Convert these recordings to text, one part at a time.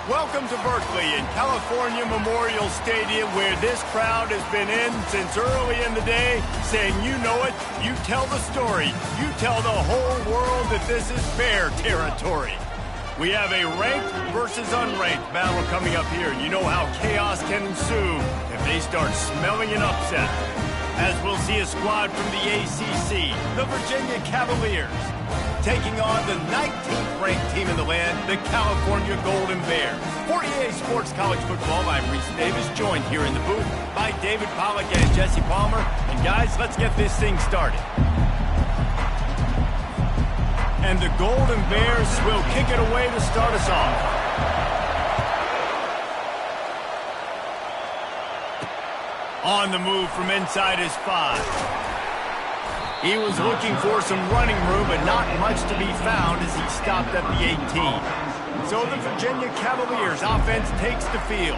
Welcome to Berkeley in California Memorial Stadium, where this crowd has been in since early in the day, saying you know it, you tell the story, you tell the whole world that this is Bear territory. We have a ranked versus unranked battle coming up here. You know how chaos can ensue if they start smelling an upset. As we'll see a squad from the ACC, the Virginia Cavaliers, taking on the 19th ranked team in the land, the California Golden Bears. For EA Sports College Football, I'm Reese Davis, joined here in the booth by David Pollack and Jesse Palmer. And guys, let's get this thing started. And the Golden Bears will kick it away to start us off. On the move from inside his 5. He was looking for some running room, but not much to be found as he stopped at the 18. So the Virginia Cavaliers offense takes the field.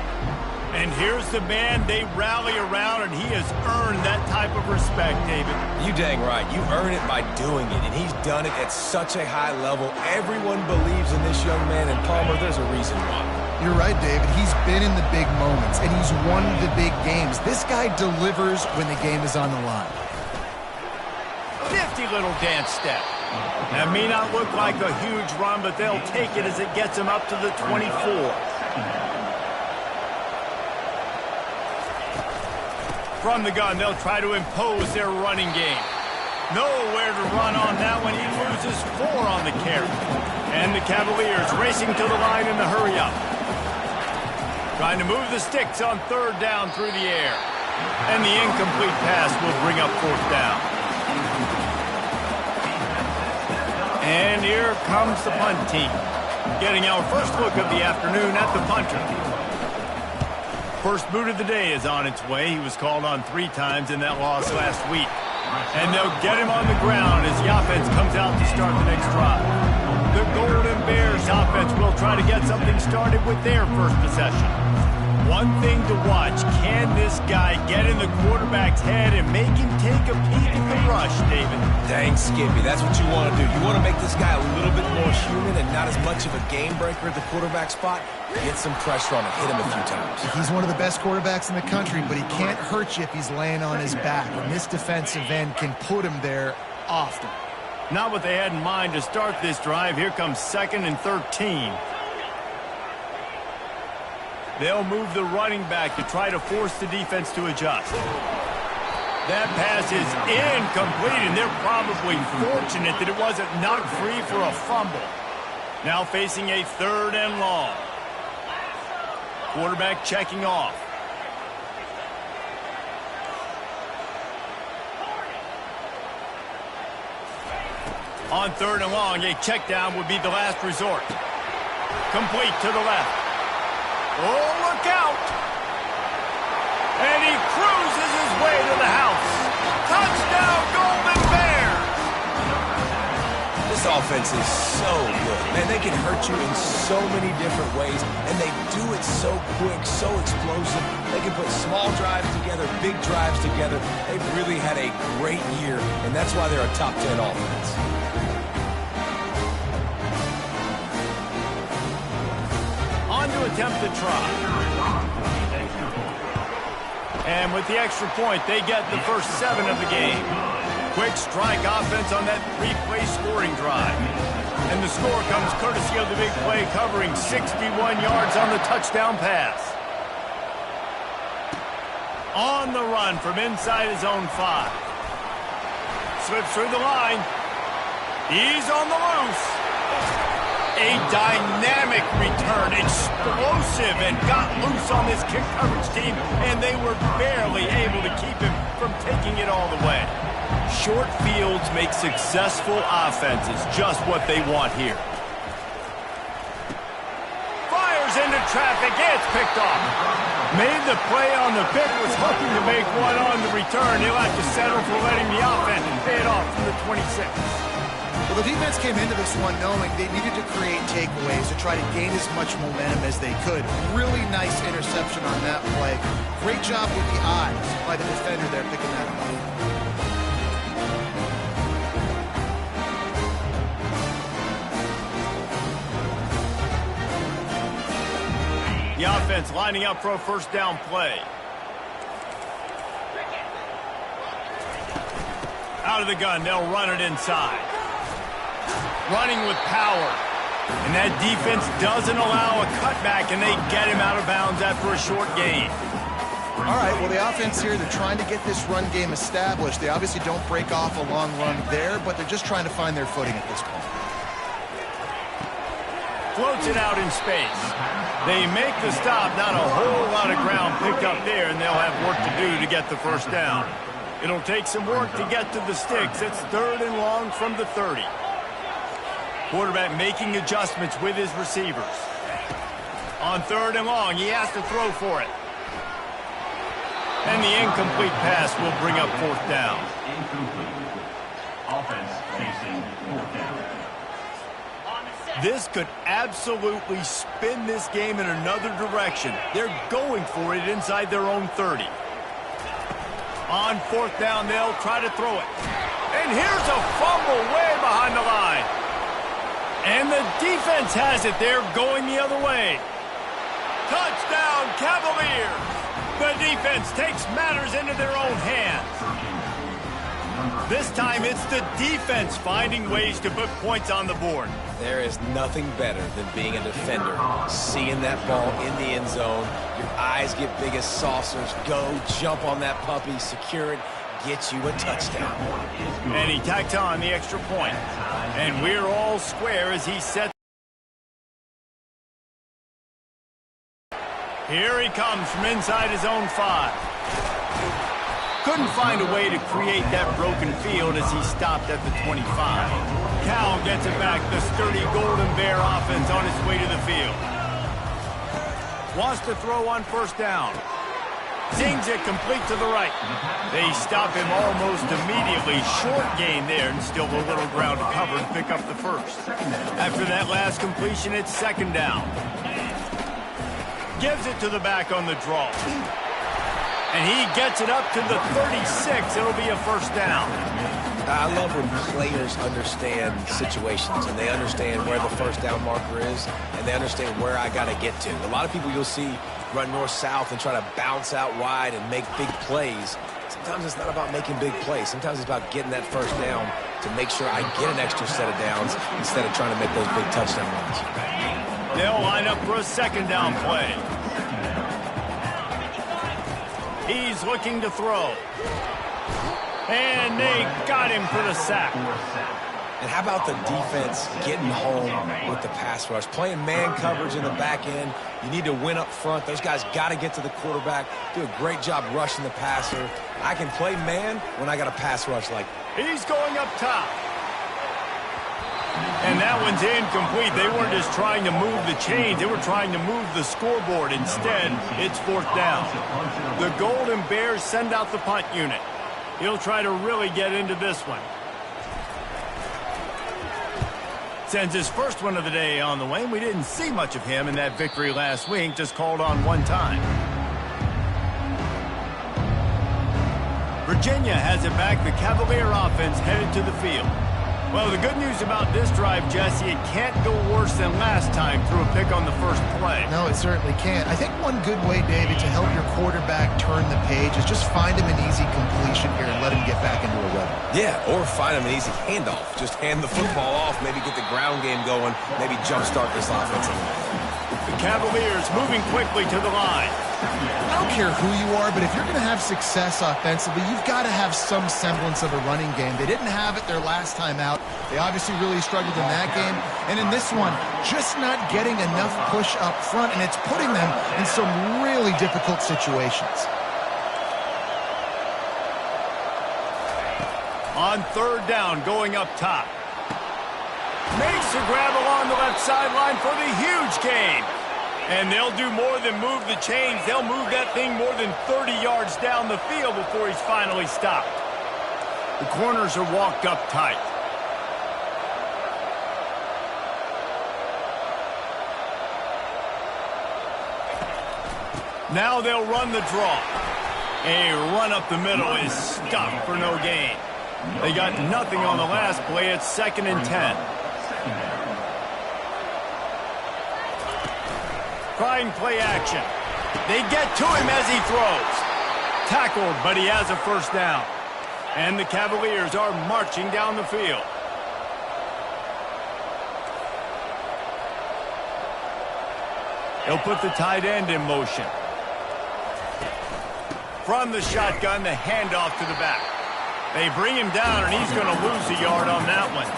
And here's the man they rally around, and he has earned that type of respect, David. You dang right. You earn it by doing it, and he's done it at such a high level. Everyone believes in this young man, and Palmer, there's a reason why. You're right, David. He's been in the big moments, and he's won the big games. This guy delivers when the game is on the line. Nifty little dance step. That may not look like a huge run, but they'll take it as it gets him up to the 24. From the gun, they'll try to impose their running game. Nowhere to run on that one. He loses 4 on the carry. And the Cavaliers racing to the line in the hurry-up. Trying to move the sticks on 3rd down through the air. And the incomplete pass will bring up 4th down. And here comes the punt team, getting our first look of the afternoon at the punter. First boot of the day is on its way. He was called on 3 times in that loss last week. And they'll get him on the ground as the offense comes out to start the next drive. The Golden Bears offense will try to get something started with their first possession. One thing to watch, can this guy get in the quarterback's head and make him take a peek at the rush, David? Dang, Skippy, that's what you want to do. You want to make this guy a little bit more human and not as much of a game breaker at the quarterback spot. Get some pressure on him, hit him a few times. He's one of the best quarterbacks in the country, but he can't hurt you if he's laying on his back. And this defensive end can put him there often. Not what they had in mind to start this drive. Here comes 2nd and 13. They'll move the running back to try to force the defense to adjust. That pass is incomplete, and they're probably fortunate that it wasn't knocked free for a fumble. Now facing a 3rd and long. Quarterback checking off. On 3rd and long, a check down would be the last resort. Complete to the left. Oh, look out! And he cruises his way to the house. Touchdown, Golden Bears! This offense is so good. Man, they can hurt you in so many different ways, and they do it so quick, so explosive. They can put small drives together, big drives together. They've really had a great year, and that's why they're a top 10 offense. To attempt the try. And with the extra point, they get the first 7 of the game. Quick strike offense on that 3-play scoring drive. And the score comes courtesy of the big play, covering 61 yards on the touchdown pass. On the run from inside his own 5. Slips through the line. He's on the loose. A dynamic return, explosive, and got loose on this kick coverage team, and they were barely able to keep him from taking it all the way. Short fields make successful offenses, just what they want here. Fires into traffic, it's picked off. Made the play on the pick, was hoping to make one on the return. He'll have to settle for letting the offense pay it off from the 26. Well, the defense came into this one knowing they needed to create takeaways to try to gain as much momentum as they could. Really nice interception on that play. Great job with the eyes by the defender there picking that up. The offense lining up for a first down play. Out of the gun, they'll run it inside. Running with power. And that defense doesn't allow a cutback, and they get him out of bounds after a short gain. All right, well, the offense here, they're trying to get this run game established. They obviously don't break off a long run there, but they're just trying to find their footing at this point. Floats it out in space. They make the stop, not a whole lot of ground picked up there, and they'll have work to do to get the first down. It'll take some work to get to the sticks. It's 3rd and long from the 30. Quarterback making adjustments with his receivers. On 3rd and long, he has to throw for it. And the incomplete pass will bring up 4th down. Incomplete. Offense facing 4th down. This could absolutely spin this game in another direction. They're going for it inside their own 30. On 4th down, they'll try to throw it. And here's a fumble way behind the line. And the defense has it. They're going the other way. Touchdown, Cavaliers. The defense takes matters into their own hands. This time, it's the defense finding ways to put points on the board. There is nothing better than being a defender. Seeing that ball in the end zone, your eyes get big as saucers. Go, jump on that puppy, secure it, get you a touchdown. And he tacked on the extra point. And we're all square as he sets. Here he comes from inside his own 5. Couldn't find a way to create that broken field as he stopped at the 25. Cal gets it back. The sturdy Golden Bear offense on its way to the field. Wants to throw on 1st down. Zings it complete to the right. They stop him almost immediately. Short gain there, and still a little ground to cover and pick up the 1st. After that last completion, it's 2nd down. Gives it to the back on the draw. And he gets it up to the 36. It'll be a 1st down. I love when players understand situations and they understand where the 1st down marker is and they understand where I got to get to. A lot of people you'll see run north-south and try to bounce out wide and make big plays. Sometimes it's not about making big plays. Sometimes it's about getting that 1st down to make sure I get an extra set of downs instead of trying to make those big touchdown runs. They'll line up for a 2nd down play. He's looking to throw. And they got him for the sack. And how about the defense getting home with the pass rush? Playing man coverage in the back end. You need to win up front. Those guys got to get to the quarterback. Do a great job rushing the passer. I can play man when I got a pass rush like that. He's going up top. And that one's incomplete. They weren't just trying to move the chains. They were trying to move the scoreboard. Instead, it's 4th down. The Golden Bears send out the punt unit. He'll try to really get into this one. Sends his first one of the day on the way. We didn't see much of him in that victory last week. Just called on 1 time. Virginia has it back. The Cavalier offense headed to the field. Well, the good news about this drive, Jesse, it can't go worse than last time through a pick on the 1st play. No, it certainly can't. I think one good way, David, to help your quarterback turn the page is just find him an easy completion here and let him get back into a rhythm. Yeah, or find him an easy handoff. Just hand the football off, maybe get the ground game going, maybe jumpstart this offense. The Cavaliers moving quickly to the line. I don't care who you are, but if you're going to have success offensively, you've got to have some semblance of a running game. They didn't have it their last time out. They obviously really struggled in that game. And in this one, just not getting enough push up front, and it's putting them in some really difficult situations. On 3rd down, going up top. Makes a grab along the left sideline for the huge gain. And they'll do more than move the chains. They'll move that thing more than 30 yards down the field before he's finally stopped. The corners are walked up tight. Now they'll run the draw. A run up the middle is stuffed for no gain. They got nothing on the last play. It's 2nd and 10. trying play action. They get to him as he throws. Tackled, but he has a first down. And the Cavaliers are marching down the field. He'll put the tight end in motion. From the shotgun, the handoff to the back. They bring him down, and he's going to lose a yard on that one.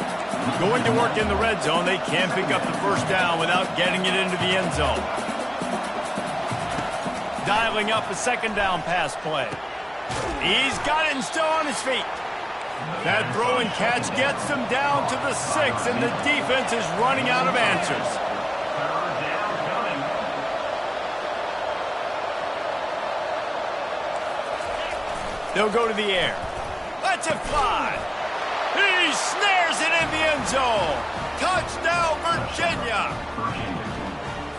Going to work in the red zone. They can't pick up the first down without getting it into the end zone. Dialing up a second down pass play. He's got it and still on his feet. That throw and catch gets them down to the 6, and the defense is running out of answers. They'll go to the air. Lets it fly. He snares it in the end zone. Touchdown, Virginia.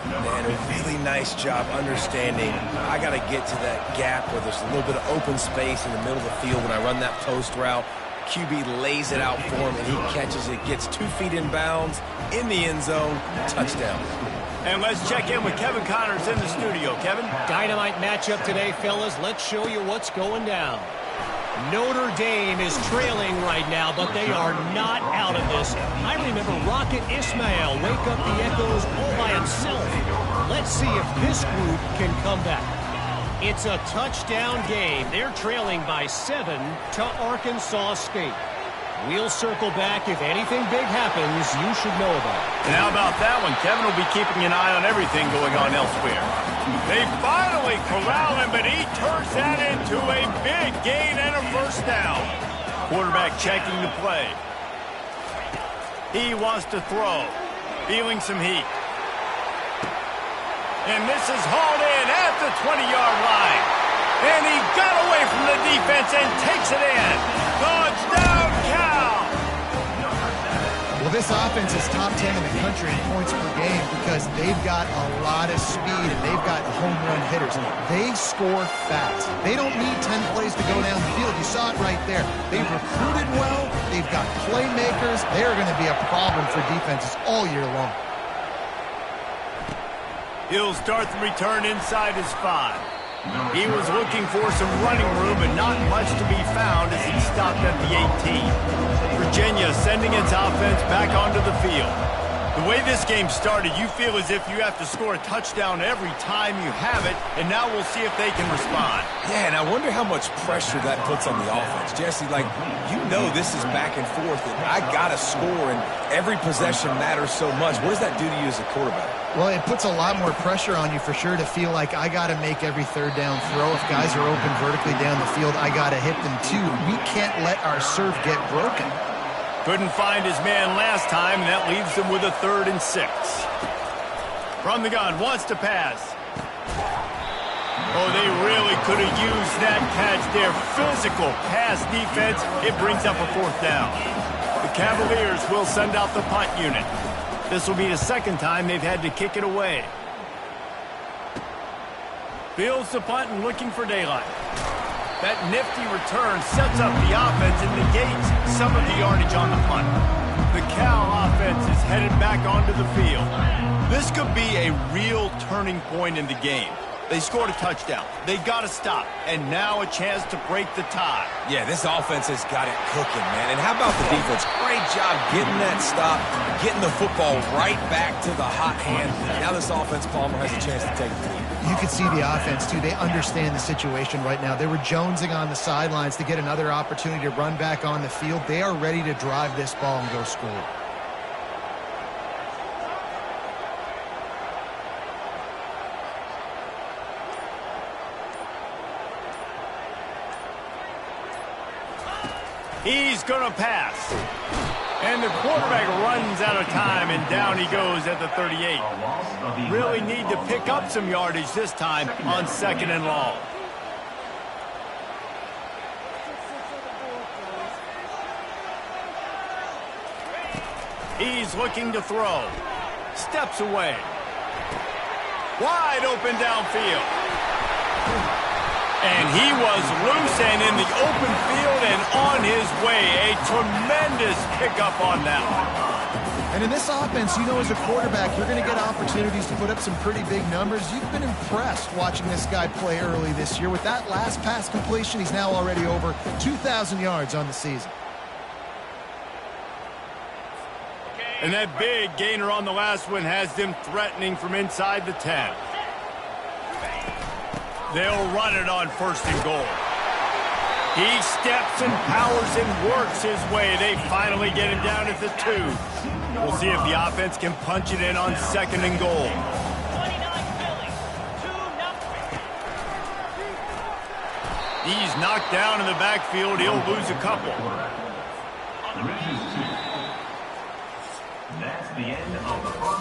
Man, a really nice job understanding. I got to get to that gap where there's a little bit of open space in the middle of the field when I run that post route. QB lays it out for him, and he catches it, gets 2 feet in bounds, in the end zone, touchdown. And let's check in with Kevin Connors in the studio. Kevin? Dynamite matchup today, fellas. Let's show you what's going down. Notre Dame is trailing right now, but they are not out of this. I remember Rocket Ismail wake up the Echoes all by himself. Let's see if this group can come back. It's a touchdown game. They're trailing by 7 to Arkansas State. We'll circle back. If anything big happens, you should know about it. And how about that one? Kevin will be keeping an eye on everything going on elsewhere. They finally corral him, but he turns that into a big gain and a first down. Quarterback checking the play. He wants to throw. Feeling some heat. And this is hauled in at the 20-yard line. And he got away from the defense and takes it in. Touchdown, Cal! Well, this offense is top 10 in the country in points per game because they've got a lot of speed and they've got home run hitters. They score fast. They don't need 10 plays to go down the field. You saw it right there. They've recruited well. They've got playmakers. They are going to be a problem for defenses all year long. He'll start the return inside his 5. He was looking for some running room, but not much to be found as he stopped at the 18. Virginia sending its offense back onto the field. The way this game started, you feel as if you have to score a touchdown every time you have it, and now we'll see if they can respond. Yeah, and I wonder how much pressure that puts on the offense. Jesse, like, you know this is back and forth, and I got to score, and every possession matters so much. What does that do to you as a quarterback? Well, it puts a lot more pressure on you for sure to feel like I got to make every third down throw. If guys are open vertically down the field, I got to hit them too. We can't let our serve get broken. Couldn't find his man last time, and that leaves him with a 3rd and 6. From the gun, wants to pass. Oh, they really could have used that catch there. Physical pass defense. It brings up a 4th down. The Cavaliers will send out the punt unit. This will be the 2nd time they've had to kick it away. Fields the punt and looking for daylight. That nifty return sets up the offense and negates some of the yardage on the punt. The Cal offense is headed back onto the field. This could be a real turning point in the game. They scored a touchdown. They got to stop. And now a chance to break the tie. Yeah, this offense has got it cooking, man. And how about the defense? Great job getting that stop, getting the football right back to the hot hand. Now this offense, Palmer, has a chance to take the lead. You can see the offense, too. They understand the situation right now. They were jonesing on the sidelines to get another opportunity to run back on the field. They are ready to drive this ball and go score. He's going to pass. And the quarterback runs out of time, and down he goes at the 38. Really need to pick up some yardage this time on 2nd and long. He's looking to throw. Steps away. Wide open downfield. And he was loose and in the open field and on his way. A tremendous pickup on that one. And in this offense, you know, as a quarterback, you're going to get opportunities to put up some pretty big numbers. You've been impressed watching this guy play early this year. With that last pass completion, he's now already over 2,000 yards on the season. And that big gainer on the last one has them threatening from inside the 10. They'll run it on 1st and goal. He steps and powers and works his way. They finally get him down at the 2. We'll see if the offense can punch it in on 2nd and goal. He's knocked down in the backfield. He'll lose a couple.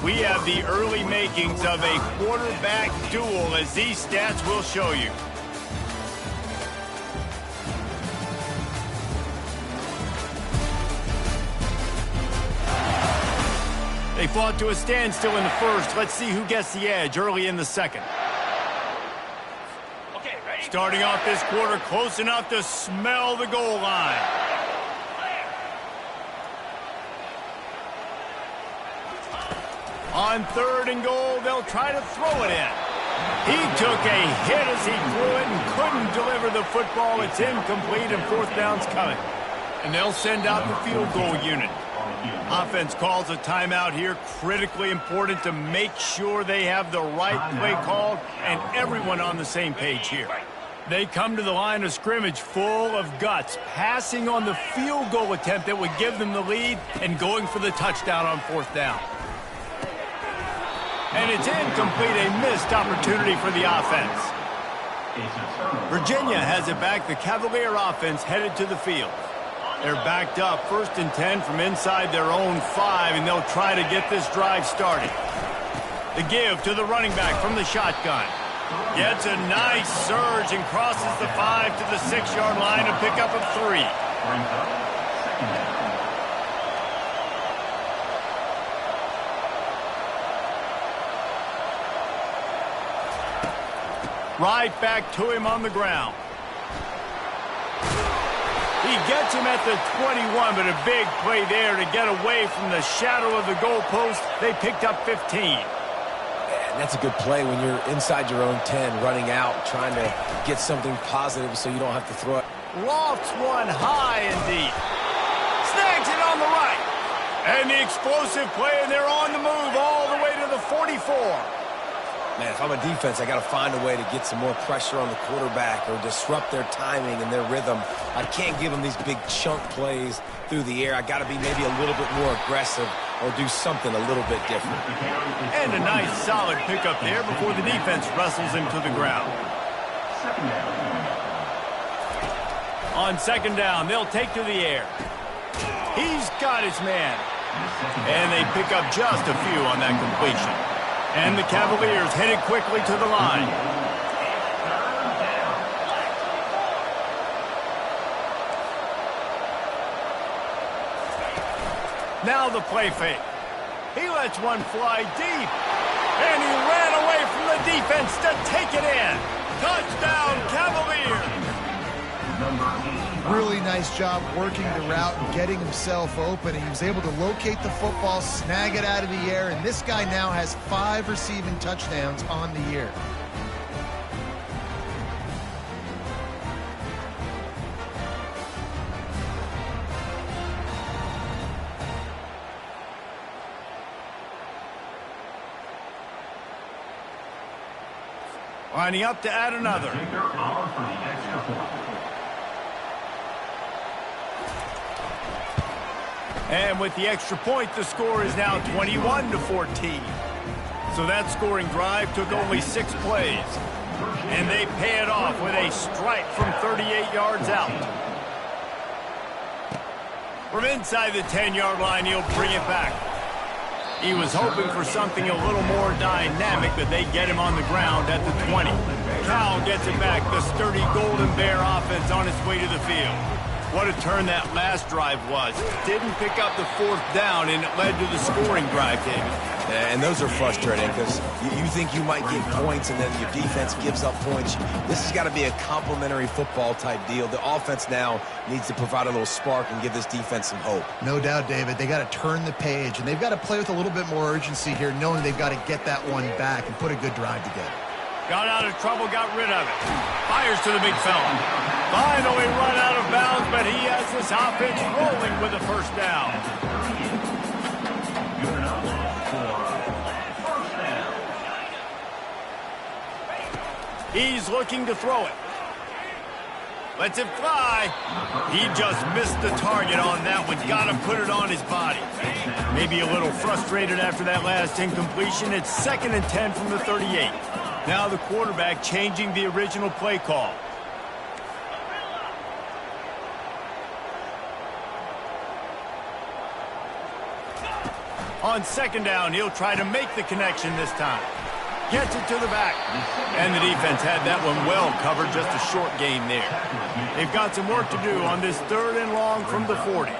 We have the early makings of a quarterback duel, as these stats will show you. They fought to a standstill in the 1st. Let's see who gets the edge early in the 2nd. Starting off this quarter close enough to smell the goal line. On 3rd and goal, they'll try to throw it in. He took a hit as he threw it and couldn't deliver the football. It's incomplete and 4th down's coming. And they'll send out the field goal unit. Offense calls a timeout here. Critically important to make sure they have the right play called and everyone on the same page here. They come to the line of scrimmage full of guts, passing on the field goal attempt that would give them the lead and going for the touchdown on 4th down. And it's incomplete, a missed opportunity for the offense. Virginia has it back. The Cavalier offense headed to the field. They're backed up 1st and 10 from inside their own 5, and they'll try to get this drive started. The give to the running back from the shotgun. Gets a nice surge and crosses the 5 to the 6-yard line to pick up a 3. Right back to him on the ground. He gets him at the 21, but a big play there to get away from the shadow of the goalpost. They picked up 15. Man, that's a good play when you're inside your own 10, running out, trying to get something positive so you don't have to throw it. Lofts one high and deep. Snags it on the right. And the explosive play, and they're on the move all the way to the 44. Man, if I'm a defense, I got to find a way to get some more pressure on the quarterback or disrupt their timing and their rhythm. I can't give them these big chunk plays through the air. I got to be maybe a little bit more aggressive or do something a little bit different. And a nice solid pickup there before the defense wrestles him to the ground. On 2nd down, they'll take to the air. He's got his man. And they pick up just a few on that completion. And the Cavaliers headed quickly to the line. Now the play fake. He lets one fly deep. And he ran away from the defense to take it in. Touchdown, Cavaliers! Really nice job working the route and getting himself open. He was able to locate the football, snag it out of the air, and this guy now has 5 receiving touchdowns on the year. Lining up to add another. And with the extra point, the score is now 21-14. So that scoring drive took only 6 plays. And they pay it off with a strike from 38 yards out. From inside the 10-yard line, he'll bring it back. He was hoping for something a little more dynamic, but they get him on the ground at the 20. Cal gets it back. The sturdy Golden Bear offense on its way to the field. What a turn that last drive was. Didn't pick up the 4th down, and it led to the scoring drive, David. And those are frustrating because you think you might get points and then your defense gives up points. This has got to be a complementary football type deal. The offense now needs to provide a little spark and give this defense some hope. No doubt, David. They got to turn the page, and they've got to play with a little bit more urgency here, knowing they've got to get that one back and put a good drive together. Got out of trouble, got rid of it. Fires to the big fella. Finally run out of bounds, but he has this offense rolling with a first down. He's looking to throw it. Lets it fly. He just missed the target on that one. Got to put it on his body. Maybe a little frustrated after that last incompletion. It's 2nd and 10 from the 38. Now the quarterback changing the original play call. On 2nd down, he'll try to make the connection this time. Gets it to the back. And the defense had that one well covered, just a short gain there. They've got some work to do on this 3rd and long from the 40.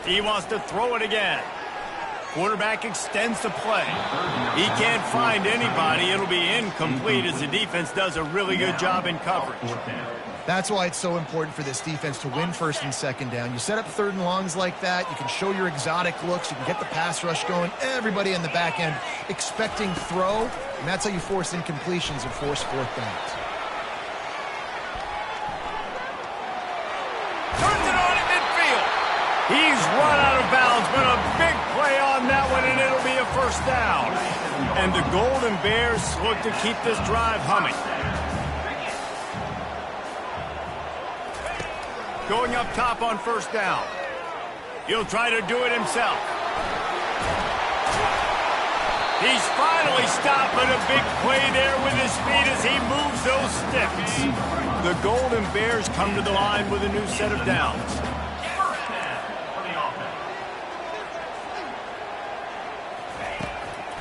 He wants to throw it again. Quarterback extends the play. He can't find anybody. It'll be incomplete as the defense does a really good job in coverage. That's why it's so important for this defense to win 1st and 2nd down. You set up 3rd and longs like that. You can show your exotic looks. You can get the pass rush going. Everybody in the back end expecting throw, and that's how you force incompletions and force 4th downs. Turns it on at midfield. He's run out of bounds, but a big play on that one, and it'll be a first down. And the Golden Bears look to keep this drive humming. Going up top on 1st down. He'll try to do it himself. He's finally stopped, but a big play there with his feet as he moves those sticks. The Golden Bears come to the line with a new set of downs.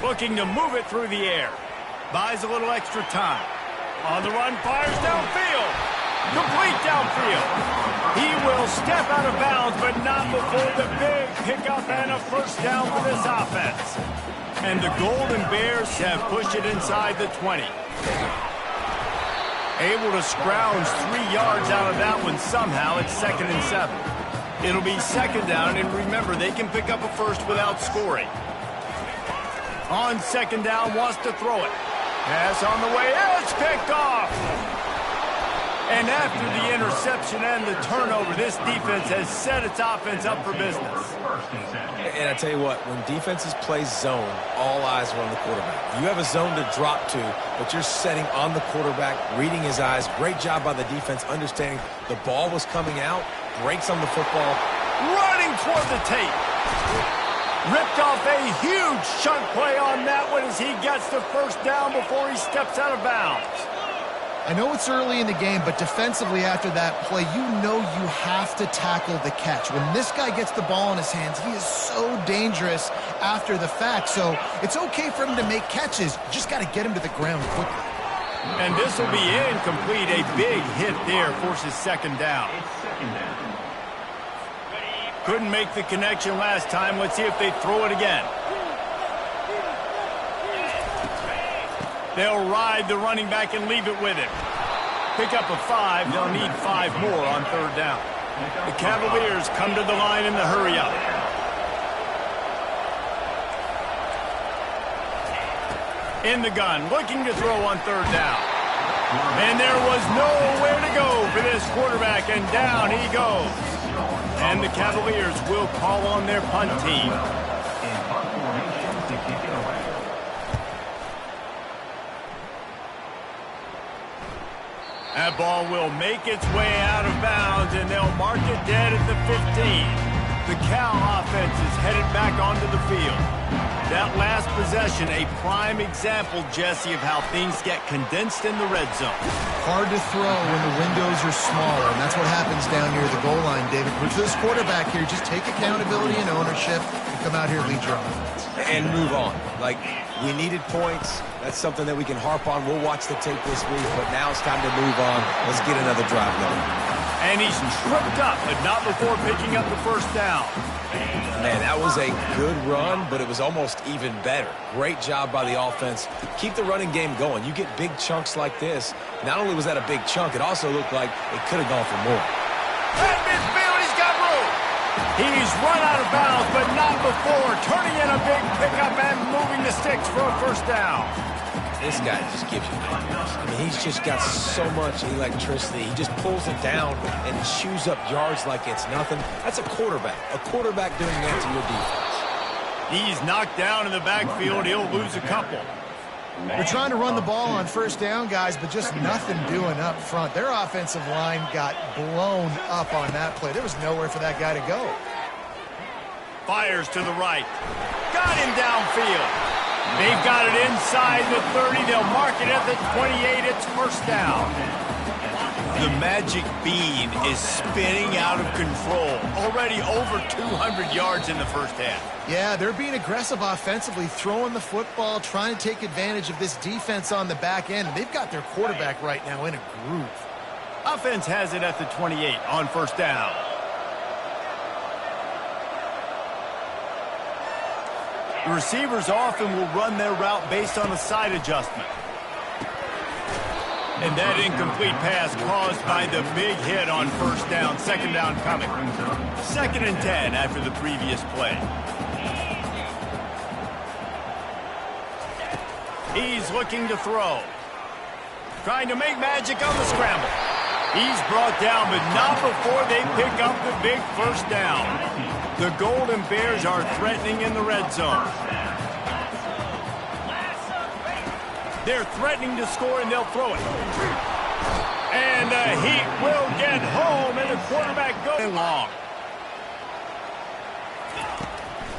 Looking to move it through the air. Buys a little extra time. On the run, fires downfield. Complete downfield. He will step out of bounds, but not before the big pickup and a first down for this offense. And the Golden Bears have pushed it inside the 20. Able to scrounge 3 yards out of that one somehow. It's 2nd and 7. It'll be 2nd down, and remember, they can pick up a first without scoring. On 2nd down, wants to throw it. Pass on the way, it's picked off. And after the interception and the turnover, this defense has set its offense up for business. And I tell you what, when defenses play zone, all eyes are on the quarterback. You have a zone to drop to, but you're setting on the quarterback, reading his eyes. Great job by the defense, understanding the ball was coming out, breaks on the football. Running toward the tape. Ripped off a huge chunk play on that one as he gets the first down before he steps out of bounds. I know it's early in the game, but defensively after that play, you know you have to tackle the catch. When this guy gets the ball in his hands, he is so dangerous after the fact. So it's okay for him to make catches. You just got to get him to the ground quickly. And this will be incomplete. A big hit there forces 2nd down. Couldn't make the connection last time. Let's see if they throw it again. They'll ride the running back and leave it with him. Pick up a 5. They'll need 5 more on 3rd down. The Cavaliers come to the line in the hurry-up. In the gun, looking to throw on 3rd down. And there was nowhere to go for this quarterback, and down he goes. And the Cavaliers will call on their punt team. That ball will make its way out of bounds, and they'll mark it dead at the 15. The Cal offense is headed back onto the field. That last possession, a prime example, Jesse, of how things get condensed in the red zone. Hard to throw when the windows are smaller, and that's what happens down near the goal line, David. For this quarterback here, just take accountability and ownership and come out here and lead your offense. And move on. Like, We needed points. That's something that we can harp on. We'll watch the tape this week, but now it's time to move on. Let's get another drive going. And he's tripped up, but not before picking up the first down. Man, that was a good run, but it was almost even better. Great job by the offense. Keep the running game going. You get big chunks like this. Not only was that a big chunk, it also looked like it could have gone for more. At midfield, he's got room. He's run out of bounds, but not before turning in a big pickup and moving the sticks for a first down. This guy just gives you nightmares. I mean, he's just got so much electricity. He just pulls it down and chews up yards like it's nothing. That's a quarterback. A quarterback doing that to your defense. He's knocked down in the backfield. He'll lose a couple. They're trying to run the ball on first down, guys, but just nothing doing up front. Their offensive line got blown up on that play. There was nowhere for that guy to go. Fires to the right. Got him downfield. They've got it inside the 30. They'll mark it at the 28. It's first down. The magic bean is spinning out of control. Already over 200 yards in the first half. Yeah, they're being aggressive offensively, throwing the football, trying to take advantage of this defense on the back end. They've got their quarterback right now in a groove. Offense has it at the 28 on first down. The receivers often will run their route based on a side adjustment. And that incomplete pass caused by the big hit on first down. Second down coming. 2nd and 10 after the previous play. He's looking to throw. Trying to make magic on the scramble. He's brought down, but not before they pick up the big first down. The Golden Bears are threatening in the red zone. They're threatening to score, and they'll throw it. And the Heat will get home, and the quarterback goes long.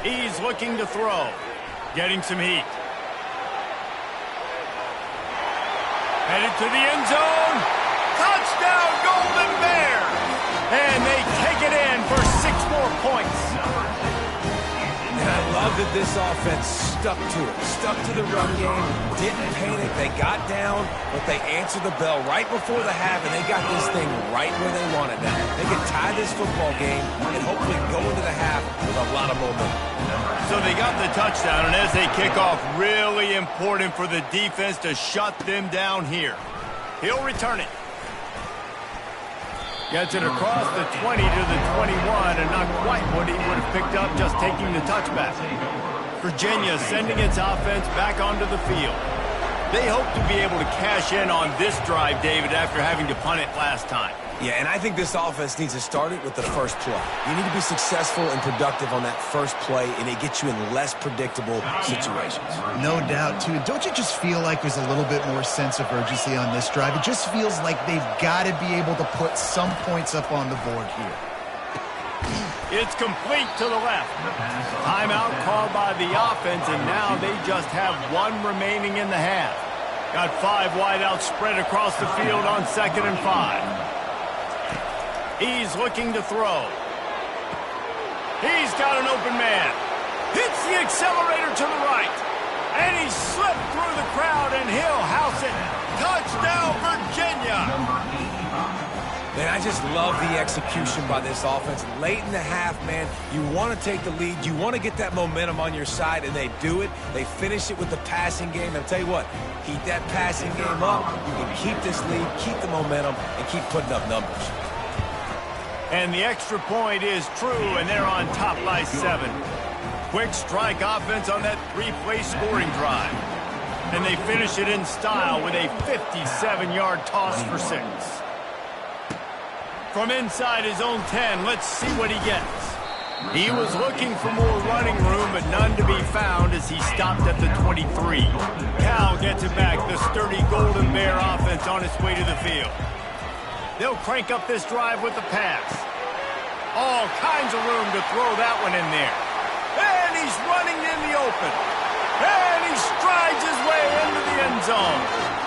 He's looking to throw. Getting some heat. Headed to the end zone. Touchdown, Golden Bears! And they take it in for 6 more points. And I love that this offense stuck to it. Stuck to the run game. Didn't panic. They got down, but they answered the bell right before the half, and they got this thing right where they wanted now. They can tie this football game and hopefully go into the half with a lot of momentum. So they got the touchdown, and as they kick off, really important for the defense to shut them down here. He'll return it. Gets it across the 20 to the 21, and not quite what he would have picked up just taking the touchback. Virginia sending its offense back onto the field. They hope to be able to cash in on this drive, David, after having to punt it last time. Yeah, and I think this offense needs to start it with the first play. You need to be successful and productive on that first play, and it gets you in less predictable situations. No doubt, too. Don't you just feel like there's a little bit more sense of urgency on this drive? It just feels like they've got to be able to put some points up on the board here. It's complete to the left. Timeout called by the offense, and now they just have 1 remaining in the half. Got 5 wideouts spread across the field on 2nd and 5. He's looking to throw. He's got an open man. Hits the accelerator to the right. And he slipped through the crowd, and he'll house it. Touchdown, Virginia! Man, I just love the execution by this offense. Late in the half, man, you want to take the lead. You want to get that momentum on your side, and they do it. They finish it with the passing game. And I'll tell you what, keep that passing game up. You can keep this lead, keep the momentum, and keep putting up numbers. And the extra point is true, and they're on top by 7. Quick strike offense on that 3-play scoring drive. And they finish it in style with a 57-yard toss for 6. From inside his own 10, let's see what he gets. He was looking for more running room, but none to be found as he stopped at the 23. Cal gets it back, the sturdy Golden Bear offense on its way to the field. They'll crank up this drive with the pass. All kinds of room to throw that one in there. And he's running in the open. And he strides his way into the end zone.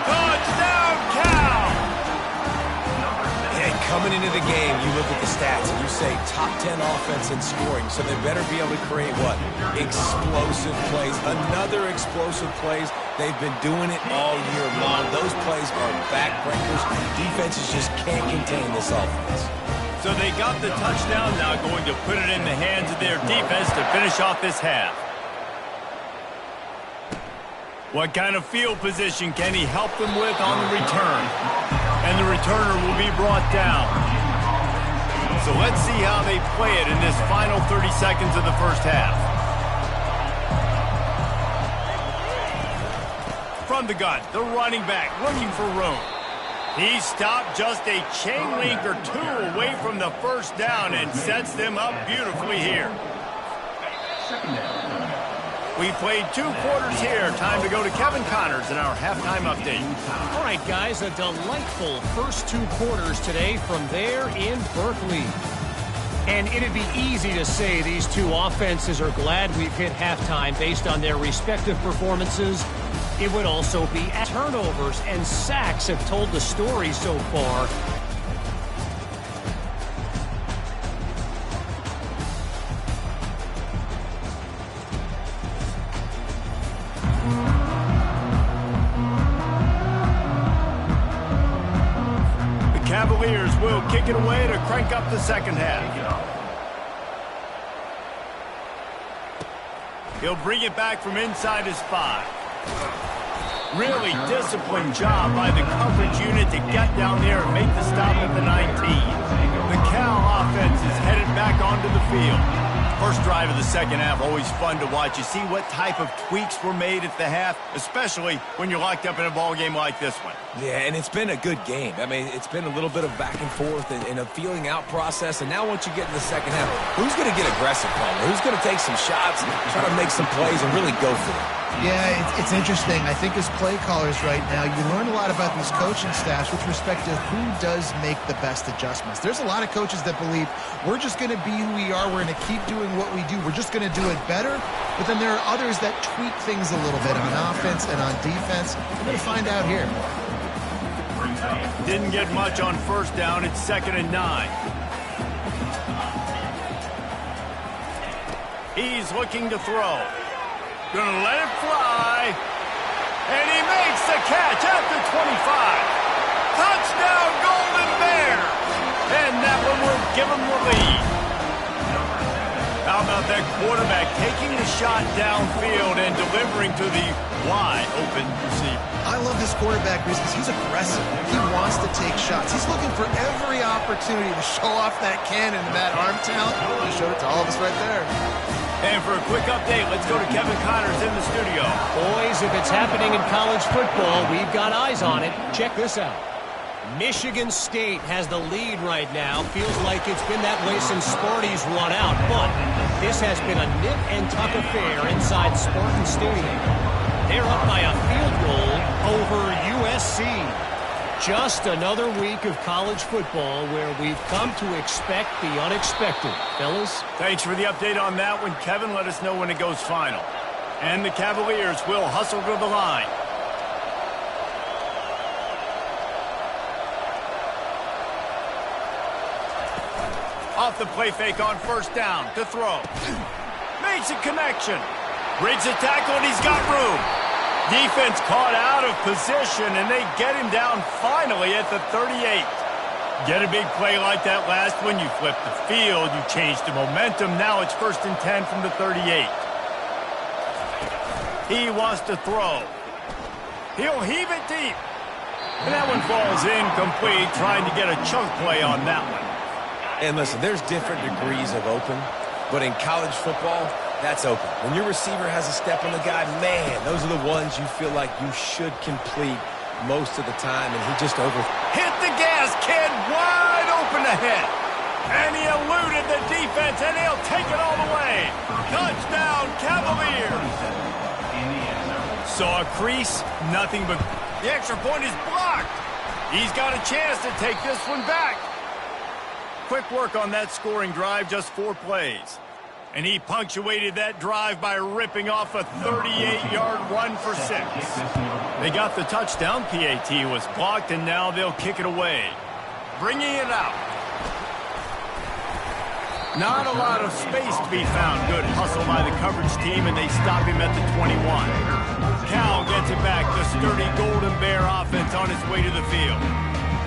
Touchdown, Cal! Hey, come Coming into the game, you look at the stats and you say top 10 offense in scoring, so they better be able to create what? Explosive plays. Another explosive plays. They've been doing it all year long. Those plays are backbreakers. Defenses just can't contain this offense. So they got the touchdown, now going to put it in the hands of their defense to finish off this half. What kind of field position can he help them with on the return? And the returner will be brought down. So let's see how they play it in this final 30 seconds of the first half. From the gun, the running back looking for room. He stopped just a chain link or two away from the first down and sets them up beautifully here. We played 2 quarters here. Time to go to Kevin Connors in our halftime update. All right, guys, a delightful first 2 quarters today from there in Berkeley. And it'd be easy to say these two offenses are glad we've hit halftime based on their respective performances. It would also be turnovers and sacks have told the story so far. The Cavaliers will kick it away to crank up the second half. He'll bring it back from inside his 5. Really disciplined job by the coverage unit to get down there and make the stop at the 19. The Cal offense is headed back onto the field. First drive of the second half, always fun to watch. You see what type of tweaks were made at the half, especially when you're locked up in a ball game like this one. Yeah, and it's been a good game. I mean, it's been a little bit of back and forth and a feeling out process. And now once you get in the second half, who's going to get aggressive, Palmer? Who's going to take some shots, try to make some plays, and really go for it? Yeah, it's interesting. I think as play callers right now, you learn a lot about these coaching staffs with respect to who does make the best adjustments. There's a lot of coaches that believe we're just going to be who we are. We're going to keep doing what we do. We're just going to do it better. But then there are others that tweak things a little bit on offense and on defense. We're going to find out here. Didn't get much on first down. It's 2nd and 9. He's looking to throw. Gonna let it fly. And he makes the catch at the 25. Touchdown, Golden Bears. And that one will give him the lead. How about that quarterback taking the shot downfield and delivering to the wide open receiver? I love this quarterback because he's aggressive. He wants to take shots. He's looking for every opportunity to show off that cannon and that arm talent. He showed it to all of us right there. And for a quick update, let's go to Kevin Connors in the studio. Boys, if it's happening in college football, we've got eyes on it. Check this out. Michigan State has the lead right now. Feels like it's been that way since Sparty's run out. But this has been a nip-and-tuck affair inside Spartan Stadium. They're up by a field goal over USC. Just another week of college football where we've come to expect the unexpected. Fellas? Thanks for the update on that one, Kevin. Let us know when it goes final. And the Cavaliers will hustle to the line. Off the play fake on first down to throw. Makes a connection. Breaks a tackle and he's got room. Defense caught out of position, and they get him down finally at the 38. Get a big play like that last one, you flip the field, you change the momentum. Now it's 1st and 10 from the 38. He wants to throw. He'll heave it deep. And that one falls incomplete, trying to get a chunk play on that one. And listen, there's different degrees of open, but in college football, that's open. When your receiver has a step on the guy, man, those are the ones you feel like you should complete most of the time, and he just Hit the gas, kid, wide open ahead. And he eluded the defense, and he'll take it all the way. Touchdown, Cavaliers. Saw a crease, nothing but the extra point is blocked. He's got a chance to take this one back. Quick work on that scoring drive, just 4 plays. And he punctuated that drive by ripping off a 38-yard run for 6. They got the touchdown. PAT was blocked, and now they'll kick it away. Bringing it out. Not a lot of space to be found. Good hustle by the coverage team, and they stop him at the 21. Cal gets it back. The sturdy Golden Bear offense on its way to the field.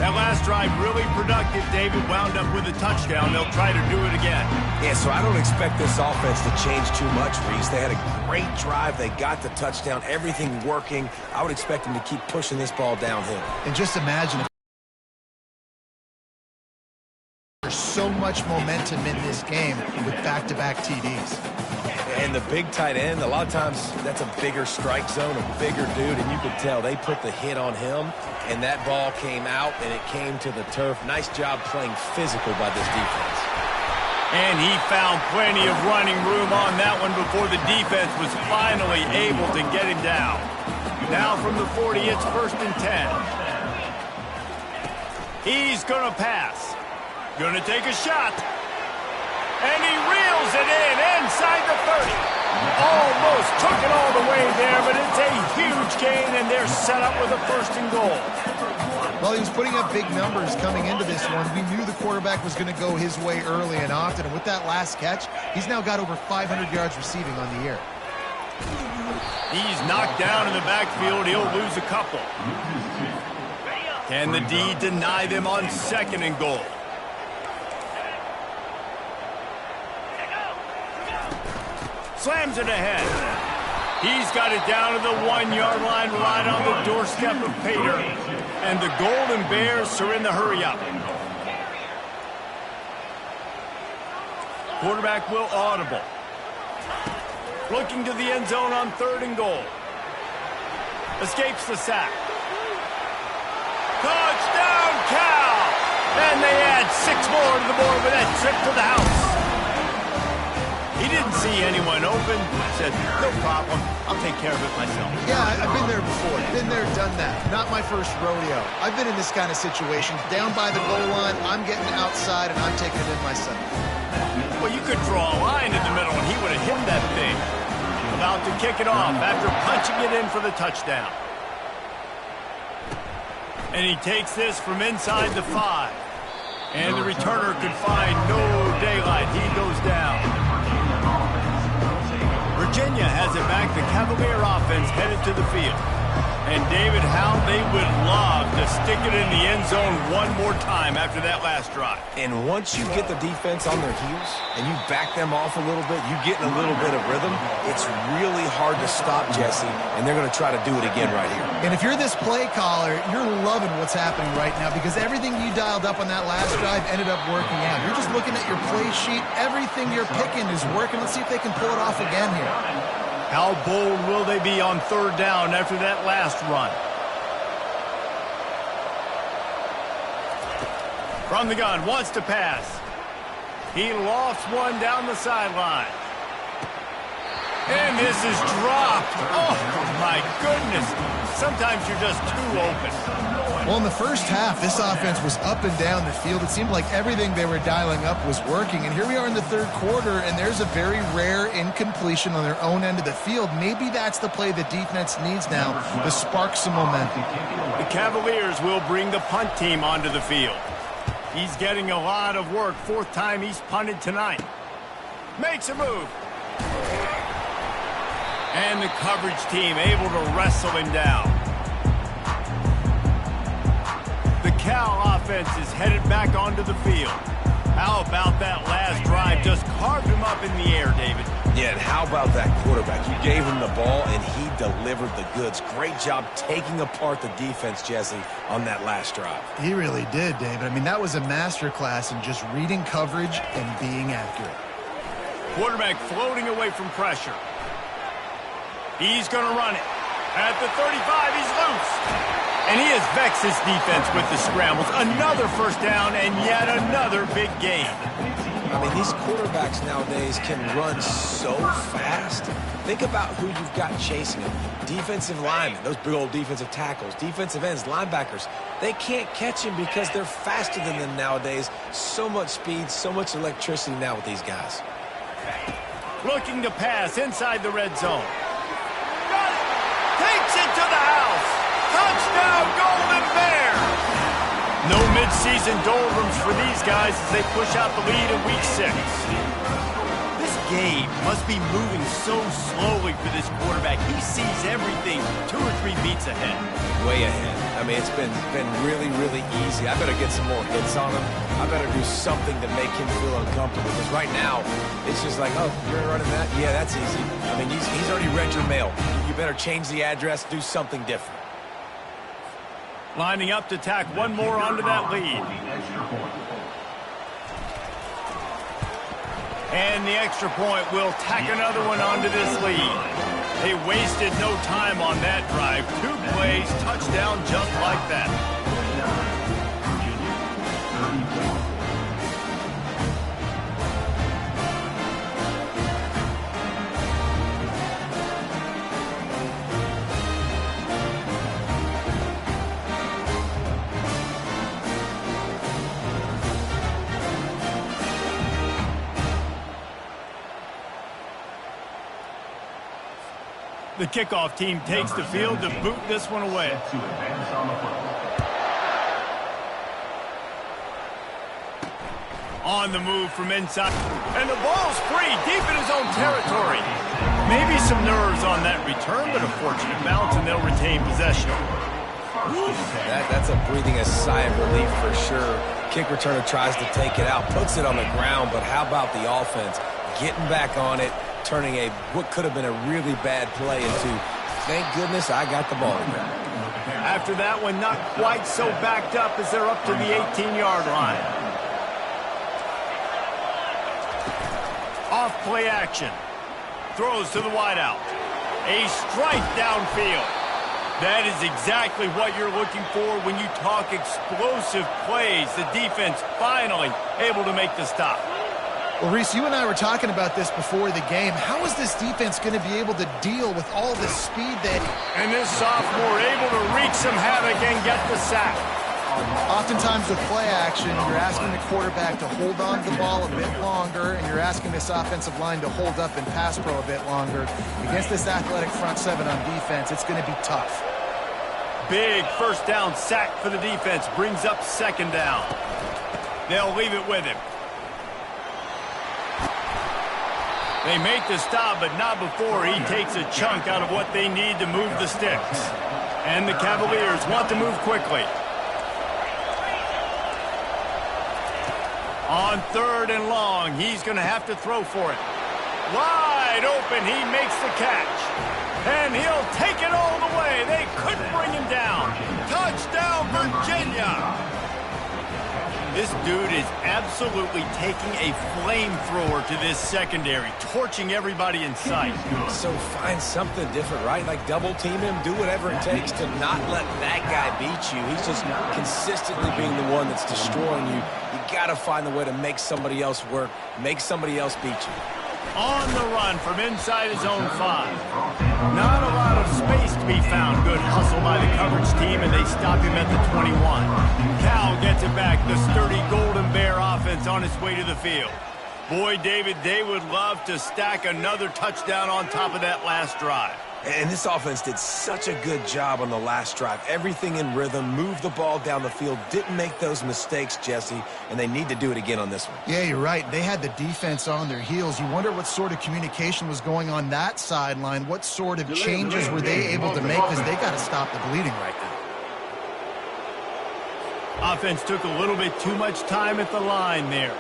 That last drive really productive. David wound up with a touchdown. They'll try to do it again. Yeah, so I don't expect this offense to change too much, Reese. They had a great drive. They got the touchdown. Everything working. I would expect them to keep pushing this ball downhill. And just imagine if there's so much momentum in this game with back-to-back TDs. And the big tight end, a lot of times that's a bigger strike zone, a bigger dude, and you could tell they put the hit on him, and that ball came out, and it came to the turf. Nice job playing physical by this defense. And he found plenty of running room on that one before the defense was finally able to get him down. Now from the 40, it's 1st and 10. He's going to pass. Going to take a shot. And he reels it in inside the 30. Almost took it all the way there, but it's a huge gain, and they're set up with a 1st and goal. Well, he was putting up big numbers coming into this one. We knew the quarterback was going to go his way early and often, and with that last catch, he's now got over 500 yards receiving on the year. He's knocked down in the backfield. He'll lose a couple. Can the D deny them on 2nd and goal? Slams it ahead. He's got it down to the 1-yard line right on the doorstep of Pater. And the Golden Bears are in the hurry-up. Quarterback will audible. Looking to the end zone on 3rd and goal. Escapes the sack. Touchdown, Cal! And they add 6 more to the board with that trip to the house. He didn't see anyone open. Said, no problem. I'll take care of it myself. Yeah, I've been there before. Been there, done that. Not my first rodeo. I've been in this kind of situation. Down by the goal line, I'm getting outside, and I'm taking it in myself. Well, you could draw a line in the middle, and he would have hit that thing. About to kick it off after punching it in for the touchdown. And he takes this from inside the 5. And the returner could find no daylight. He goes down. Virginia has it back. The Cavalier offense headed to the field. And David, how they would love to stick it in the end zone one more time after that last drive. And once you get the defense on their heels and you back them off a little bit, you get in a little bit of rhythm, it's really hard to stop, Jesse, and they're going to try to do it again right here. And if you're this play caller, you're loving what's happening right now because everything you dialed up on that last drive ended up working out. You're just looking at your play sheet. Everything you're picking is working. Let's see if they can pull it off again here. How bold will they be on 3rd down after that last run? From the gun, wants to pass. He lofts one down the sideline. And this is dropped. Oh, my goodness. Sometimes you're just too open. Well, in the first half, this offense was up and down the field. It seemed like everything they were dialing up was working. And here we are in the 3rd quarter, and there's a very rare incompletion on their own end of the field. Maybe that's the play the defense needs now to spark some momentum. The Cavaliers will bring the punt team onto the field. He's getting a lot of work. 4th time he's punted tonight. Makes a move. And the coverage team able to wrestle him down. The Cal offense is headed back onto the field. How about that last drive? Just carved him up in the air, David. Yeah, and how about that quarterback? You gave him the ball, and he delivered the goods. Great job taking apart the defense, Jesse, on that last drive. He really did, David. I mean, that was a masterclass in just reading coverage and being accurate. Quarterback floating away from pressure. He's going to run it. At the 35, he's loose. And he has vexed his defense with the scrambles. Another 1st down and yet another big gain. I mean, these quarterbacks nowadays can run so fast. Think about who you've got chasing them. Defensive linemen, those big old defensive tackles, defensive ends, linebackers. They can't catch him because they're faster than them nowadays. So much speed, so much electricity now with these guys. Looking to pass inside the red zone. Got it. Takes it to the house. Touchdown, Golden Bear. No mid-season doldrums for these guys as they push out the lead in Week 6. This game must be moving so slowly for this quarterback. He sees everything 2 or 3 beats ahead. Way ahead. I mean, it's been really, really easy. I better get some more hits on him. I better do something to make him feel uncomfortable. Because right now, it's just like, oh, you're running that? Yeah, that's easy. I mean, he's already read your mail. You better change the address, do something different. Lining up to tack one more onto that lead. And the extra point will tack another one onto this lead. They wasted no time on that drive. 2 plays, touchdown just like that. The kickoff team takes the field to boot this one away. On the move from inside. And the ball's free, deep in his own territory. Maybe some nerves on that return, but a fortunate bounce, and they'll retain possession. That's a breathing a sigh of relief for sure. Kick returner tries to take it out, puts it on the ground, but how about the offense? Getting back on it, turning what could have been a really bad play into, thank goodness I got the ball back. After that one, not quite so backed up as they're up to the 18-yard line. Off play action. Throws to the wideout. A strike downfield. That is exactly what you're looking for when you talk explosive plays. The defense finally able to make the stop. Well, Reese, you and I were talking about this before the game. How is this defense going to be able to deal with all the speed that... And this sophomore able to wreak some havoc and get the sack. Oftentimes with play action, you're asking the quarterback to hold on to the ball a bit longer, and you're asking this offensive line to hold up in pass pro a bit longer. Against this athletic front seven on defense, it's going to be tough. Big first down sack for the defense. Brings up second down. They'll leave it with him. They make the stop, but not before he takes a chunk out of what they need to move the sticks. And the Cavaliers want to move quickly. On 3rd and long, he's going to have to throw for it. Wide open, he makes the catch. And he'll take it all the way. They couldn't bring him down. Touchdown, Virginia! This dude is absolutely taking a flamethrower to this secondary, torching everybody in sight. So find something different, right? Like double team him, do whatever it takes to not let that guy beat you. He's just consistently being the one that's destroying you. You got to find a way to make somebody else work, make somebody else beat you. On the run from inside his own 5. Not a lot of space to be found. Good hustle by the coverage team, and they stop him at the 21. Cal gets it back. The sturdy Golden Bear offense on its way to the field. Boy, David, they would love to stack another touchdown on top of that last drive. And this offense did such a good job on the last drive. Everything in rhythm, moved the ball down the field, didn't make those mistakes, Jesse, and they need to do it again on this one. Yeah, you're right. They had the defense on their heels. You wonder what sort of communication was going on that sideline. What sort of changes were they able to make, because they got to stop the bleeding right now. Offense took a little bit too much time at the line there.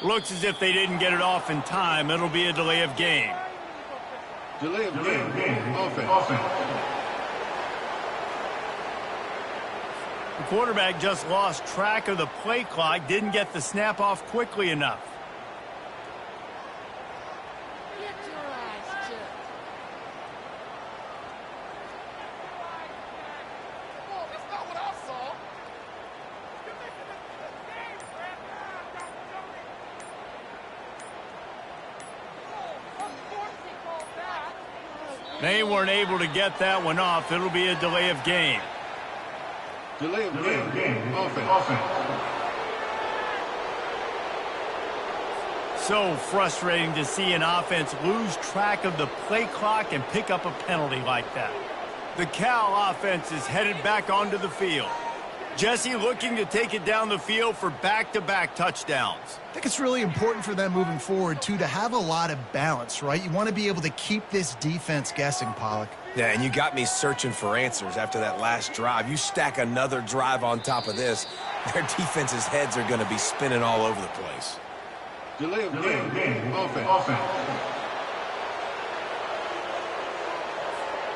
Looks as if they didn't get it off in time. It'll be a delay of game. Delay of game. Offense. The quarterback just lost track of the play clock. Didn't get the snap off quickly enough. They weren't able to get that one off. It'll be a delay of game. Delay of game. Offense. So frustrating to see an offense lose track of the play clock and pick up a penalty like that. The Cal offense is headed back onto the field. Jesse looking to take it down the field for back-to-back touchdowns. I think it's really important for them moving forward, too, to have a lot of balance, right? You want to be able to keep this defense guessing, Pollock. Yeah, and you got me searching for answers after that last drive. You stack another drive on top of this, their defense's heads are going to be spinning all over the place. Delay of game. Offense.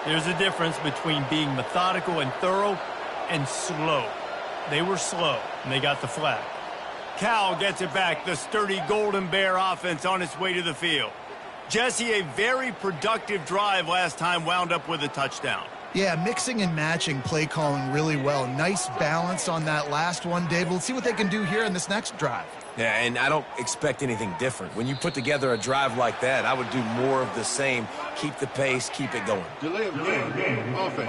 There's a difference between being methodical and thorough and slow. They were slow, and they got the flag. Cal gets it back. The sturdy Golden Bear offense on its way to the field. Jesse, a very productive drive last time, wound up with a touchdown. Yeah, mixing and matching play calling really well. Nice balance on that last one, Dave. We'll see what they can do here in this next drive. Yeah, and I don't expect anything different. When you put together a drive like that, I would do more of the same. Keep the pace, keep it going. Delay of game. Offense.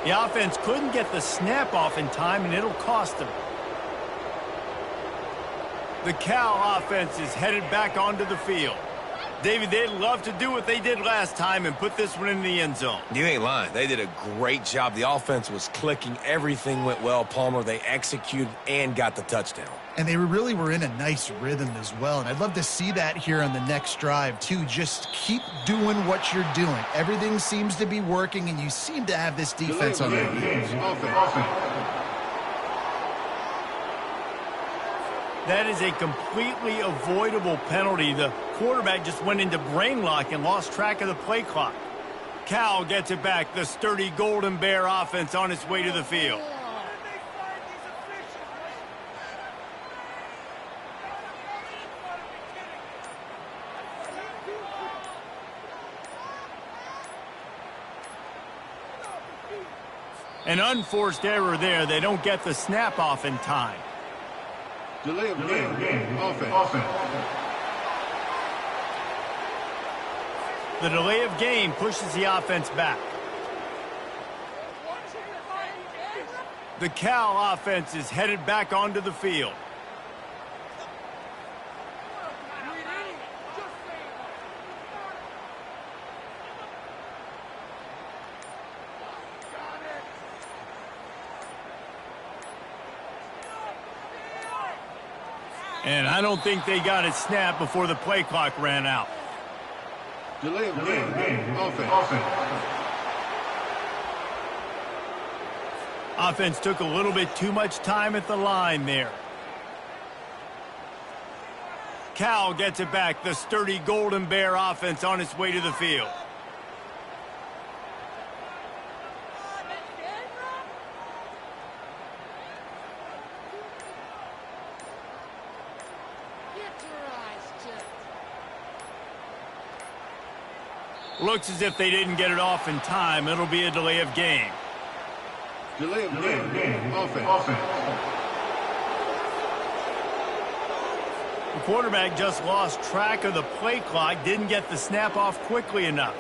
The offense couldn't get the snap off in time, and it'll cost them. The Cal offense is headed back onto the field. David, they'd love to do what they did last time and put this one in the end zone. You ain't lying. They did a great job. The offense was clicking. Everything went well, Palmer. They executed and got the touchdown. And they really were in a nice rhythm as well. And I'd love to see that here on the next drive, too. Just keep doing what you're doing. Everything seems to be working, and you seem to have this defense on their heels. That is a completely avoidable penalty. The quarterback just went into brain lock and lost track of the play clock. Cal gets it back. The sturdy Golden Bear offense on its way to the field. An unforced error there. They don't get the snap off in time. Delay of game. Offense. The delay of game pushes the offense back. The Cal offense is headed back onto the field. And I don't think they got it snapped before the play clock ran out. Delay of game. Offense. Offense took a little bit too much time at the line there. Cal gets it back. The sturdy Golden Bear offense on its way to the field. Looks as if they didn't get it off in time. It'll be a delay of game. Delay of game. Offense. The quarterback just lost track of the play clock, didn't get the snap off quickly enough.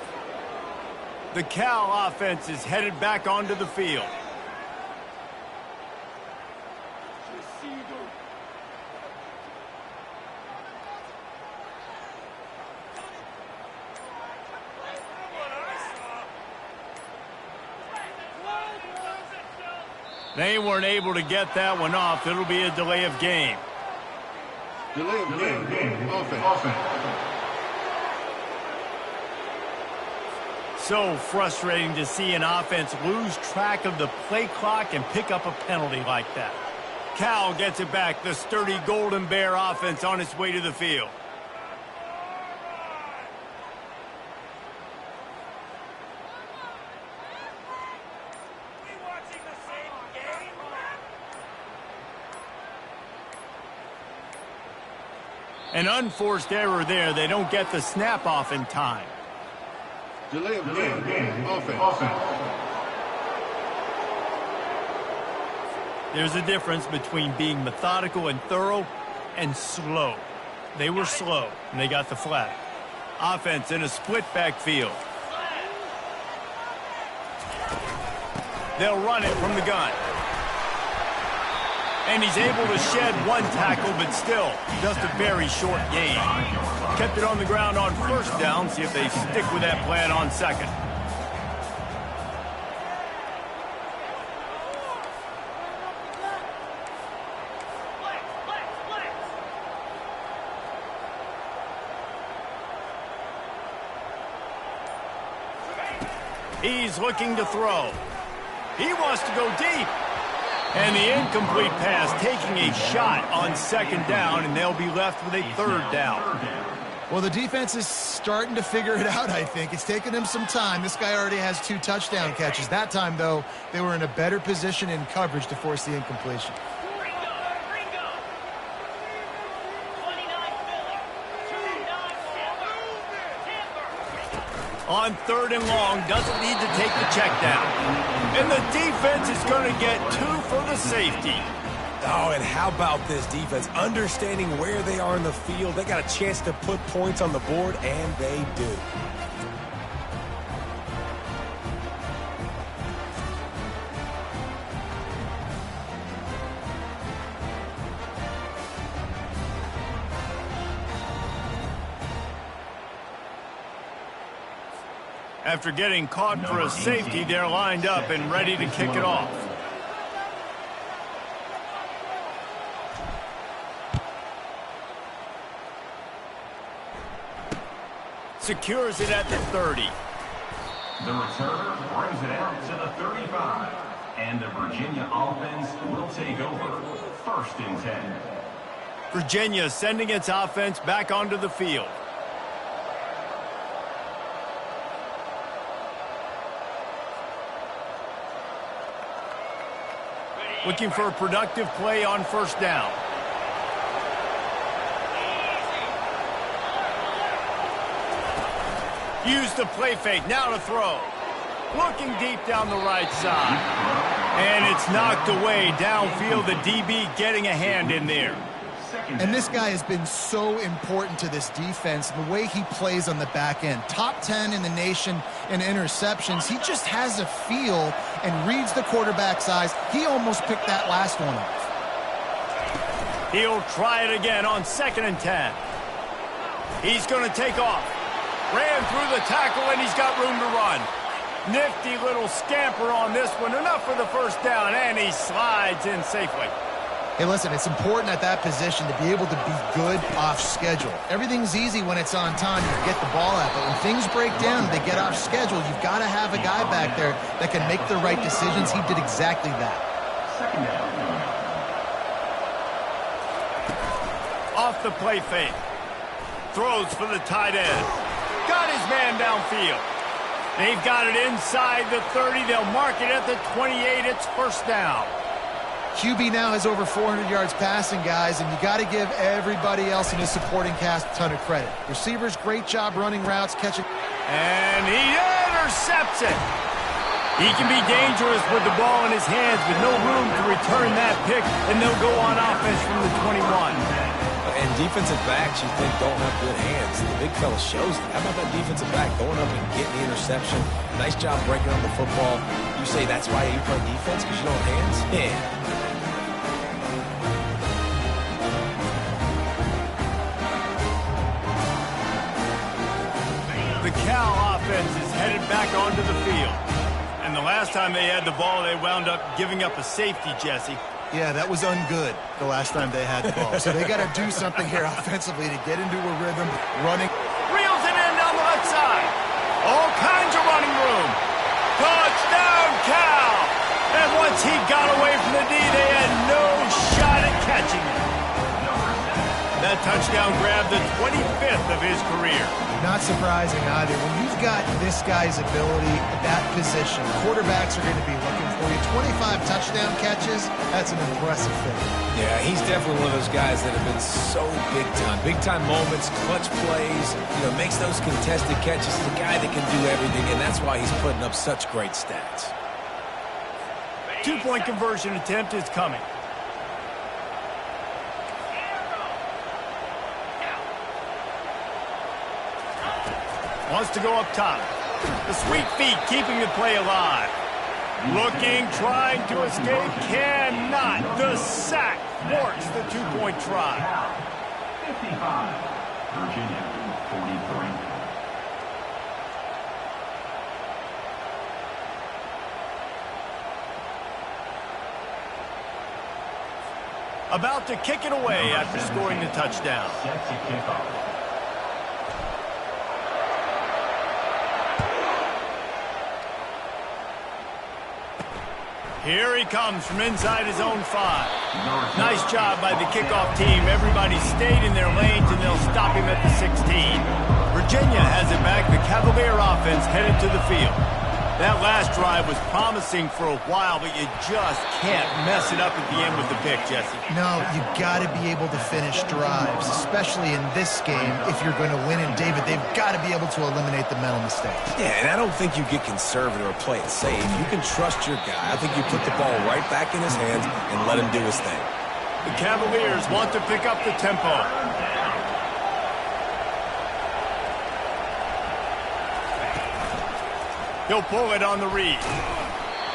The Cal offense is headed back onto the field. They weren't able to get that one off. It'll be a delay of game. Delay of game. Offense. So frustrating to see an offense lose track of the play clock and pick up a penalty like that. Cal gets it back. The sturdy Golden Bear offense on its way to the field. An unforced error there. They don't get the snap off in time. Delay of game. Offense. There's a difference between being methodical and thorough and slow. They were slow, and they got the flag. Offense in a split backfield. They'll run it from the gun. And he's able to shed one tackle, but still just a very short gain. Kept it on the ground on first down. See if they stick with that plan on second. He's looking to throw. He wants to go deep. And the incomplete pass taking a shot on second down, and they'll be left with a third down. Well, the defense is starting to figure it out, I think. It's taken them some time. This guy already has 2 touchdown catches. That time, though, they were in a better position in coverage to force the incompletion. On third and long, doesn't need to take the check down. And the defense is going to get 2 for the safety. Oh, and how about this defense? Understanding where they are in the field, they got a chance to put points on the board, and they do. After getting caught for a safety, they're lined up and ready to kick it off. Secures it at the 30. The returner brings it out to the 35. And the Virginia offense will take over. 1st and 10. Virginia sending its offense back onto the field. Looking for a productive play on first down. Use the play fake, now to throw. Looking deep down the right side. And it's knocked away downfield, the DB getting a hand in there. And this guy has been so important to this defense, the way he plays on the back end. Top 10 in the nation in interceptions. He just has a feel and reads the quarterback's eyes. He almost picked that last one off. He'll try it again on 2nd and 10. He's going to take off. Ran through the tackle, and he's got room to run. Nifty little scamper on this one. Enough for the first down, and he slides in safely. Hey, listen, it's important at that position to be able to be good off schedule. Everything's easy when it's on time. You get the ball out, but when things break down, they get off schedule. You've got to have a guy back there that can make the right decisions. He did exactly that. Off the play fake. Throws for the tight end. Got his man downfield. They've got it inside the 30. They'll mark it at the 28. It's first down. QB now has over 400 yards passing, guys, and you got to give everybody else in his supporting cast a ton of credit. Receivers, great job running routes, catching. And he intercepts it. He can be dangerous with the ball in his hands, with no room to return that pick, and they'll go on offense from the 21. And defensive backs, you think, don't have good hands. The big fella shows it. How about that defensive back going up and getting the interception? Nice job breaking on the football. You say that's why you play defense, because you don't have hands? Yeah. The Cal offense is headed back onto the field. And the last time they had the ball, they wound up giving up a safety, Jesse. Yeah, that was ungood the last time they had the ball. So they got to do something here offensively to get into a rhythm, running. Reels it in down the left side. All kinds of running room. Touchdown, Cal! And once he got away from the D, they had no shot at catching it. That touchdown grabbed the 25th of his career. Not surprising either. When you've got this guy's ability at that position, quarterbacks are going to be looking for you. 25 touchdown catches, that's an impressive thing. Yeah, he's definitely one of those guys that have been so big time. Big time moments, clutch plays, makes those contested catches. He's a guy that can do everything, and that's why he's putting up such great stats. 2-point conversion attempt is coming. Wants to go up top. The sweet feet keeping the play alive. Looking, trying to escape, cannot. The sack thwarts the two-point try. 55. Virginia, 43. About to kick it away after scoring the touchdown. Set to kick off. Here he comes from inside his own 5. Nice job by the kickoff team. Everybody stayed in their lanes, and they'll stop him at the 16. Virginia has it back. The Cavalier offense headed to the field. That last drive was promising for a while, but you just can't mess it up at the end with the pick, Jesse. No, you got to be able to finish drives, especially in this game. If you're going to win, and David, they've got to be able to eliminate the mental mistakes. Yeah, and I don't think you get conservative or play it safe. You can trust your guy. I think you put the ball right back in his hands and let him do his thing. The Cavaliers want to pick up the tempo. He'll pull it on the read.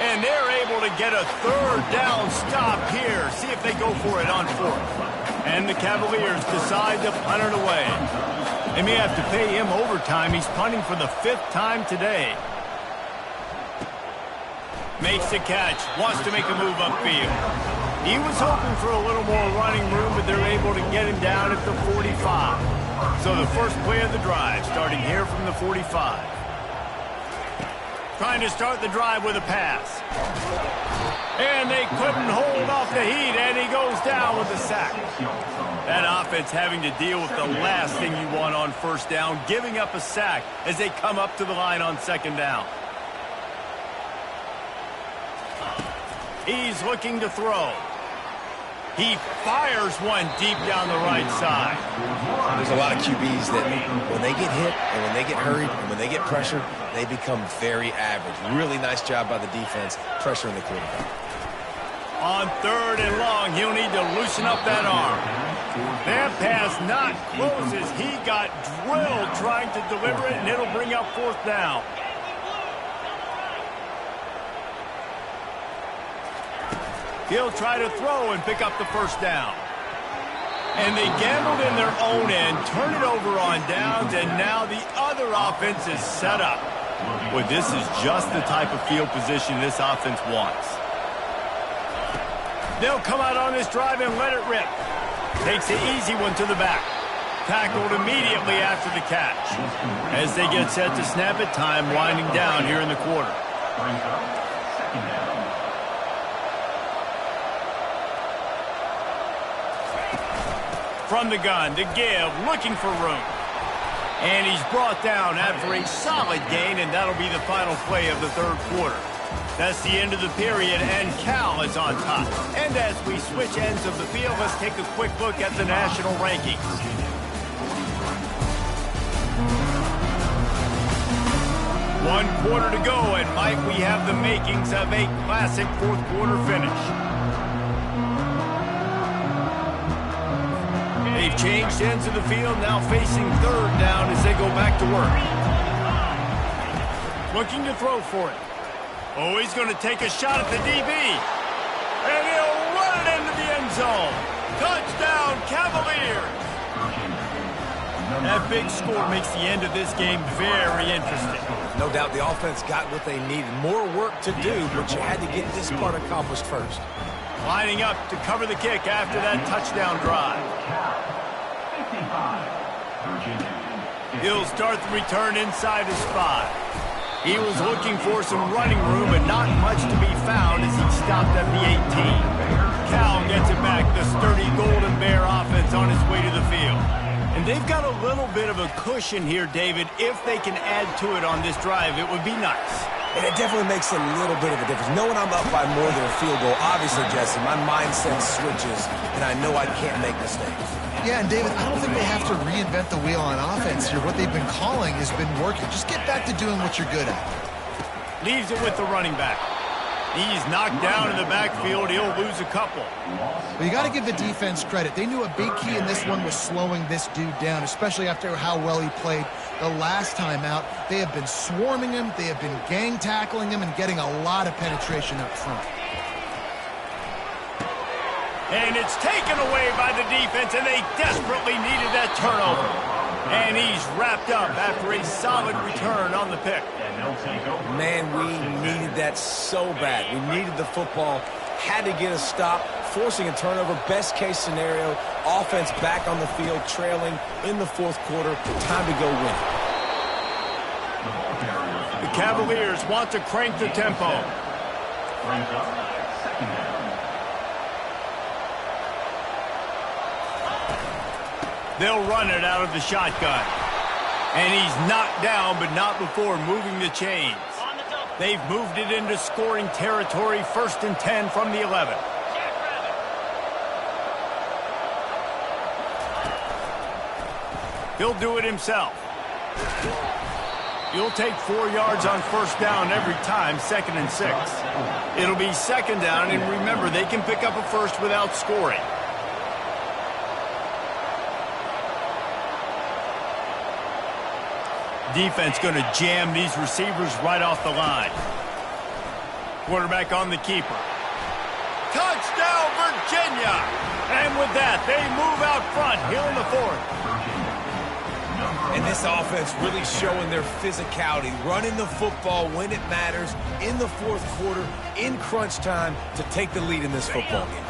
And they're able to get a third down stop here. See if they go for it on 4th. And the Cavaliers decide to punt it away. They may have to pay him overtime. He's punting for the 5th time today. Makes the catch. Wants to make a move upfield. He was hoping for a little more running room, but they're able to get him down at the 45. So the first play of the drive starting here from the 45. Trying to start the drive with a pass. And they couldn't hold off the heat, and he goes down with a sack. That offense having to deal with the last thing you want on first down, giving up a sack as they come up to the line on 2nd down. He's looking to throw. He fires one deep down the right side. There's a lot of QBs that when they get hit and when they get hurried and when they get pressured, they become very average. Really nice job by the defense pressuring the quarterback. On 3rd and long, he'll need to loosen up that arm. That pass not closes. He got drilled trying to deliver it, and it'll bring up 4th down. He'll try to throw and pick up the 1st down. And they gambled in their own end, turn it over on downs, and now the other offense is set up. Boy, this is just the type of field position this offense wants. They'll come out on this drive and let it rip. Takes the easy one to the back. Tackled immediately after the catch. As they get set to snap it, time winding down here in the quarter. From the gun to give, looking for room. And he's brought down after a solid gain, and that'll be the final play of the 3rd quarter. That's the end of the period, and Cal is on top. And as we switch ends of the field, let's take a quick look at the national rankings. One quarter to go, and Mike, we have the makings of a classic 4th quarter finish. They've changed ends of the field, now facing 3rd down as they go back to work. Looking to throw for it. Oh, he's going to take a shot at the DB. And he'll run it into the end zone. Touchdown, Cavaliers. That big score makes the end of this game very interesting. No doubt the offense got what they needed. More work to do, but you had to get this part accomplished first. Lining up to cover the kick after that touchdown drive. He'll start the return inside his spot. He was looking for some running room, but not much to be found as he stopped at the 18. Cal gets it back, the sturdy Golden Bear offense on its way to the field. And they've got a little bit of a cushion here, David. If they can add to it on this drive, it would be nice. And it definitely makes a little bit of a difference. Knowing I'm up by more than a field goal, obviously, Jesse, my mindset switches, and I know I can't make mistakes. Yeah, and David, I don't think they have to reinvent the wheel on offense here. What they've been calling has been working. Just get back to doing what you're good at. Leaves it with the running back. He's knocked down in the backfield. He'll lose a couple. Well, you got to give the defense credit. They knew a big key in this one was slowing this dude down, especially after how well he played the last time out. They have been swarming him. They have been gang tackling him and getting a lot of penetration up front. And it's taken away by the defense, and they desperately needed that turnover. And he's wrapped up after a solid return on the pick. Man, we needed that so bad. We needed the football, had to get a stop, forcing a turnover. Best case scenario, offense back on the field, trailing in the fourth quarter. Time to go win. The Cavaliers want to crank the tempo. They'll run it out of the shotgun. And he's knocked down, but not before moving the chains. They've moved it into scoring territory, 1st and 10 from the 11. He'll do it himself. He'll take 4 yards on 1st down every time, 2nd and 6. It'll be 2nd down, and remember, they can pick up a first without scoring. Defense going to jam these receivers right off the line. Quarterback on the keeper. Touchdown, Virginia! And with that, they move out front here in the 4th. And this offense really showing their physicality, running the football when it matters, in the 4th quarter, in crunch time, to take the lead in this football game.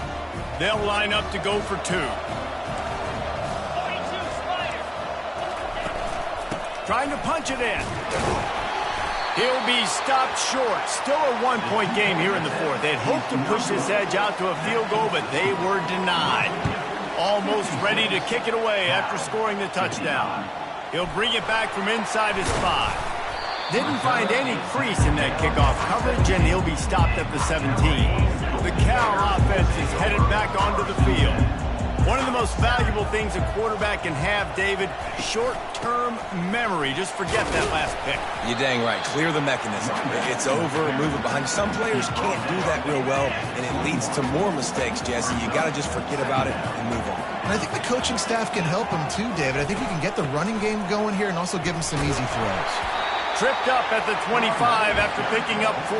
They'll line up to go for 2. Trying to punch it in. He'll be stopped short. Still a 1-point game here in the 4th. They'd hoped to push this edge out to a field goal, but they were denied. Almost ready to kick it away after scoring the touchdown. He'll bring it back from inside his 5. Didn't find any crease in that kickoff coverage, and he'll be stopped at the 17. The Cal offense is headed back onto the field. One of the most valuable things a quarterback can have, David, short-term memory. Just forget that last pick. You're dang right. Clear the mechanism. It's over, move it behind you. Some players can't do that real well, and it leads to more mistakes, Jesse. You got to just forget about it and move on. And I think the coaching staff can help him too, David. I think you can get the running game going here and also give him some easy throws. Tripped up at the 25 after picking up 4.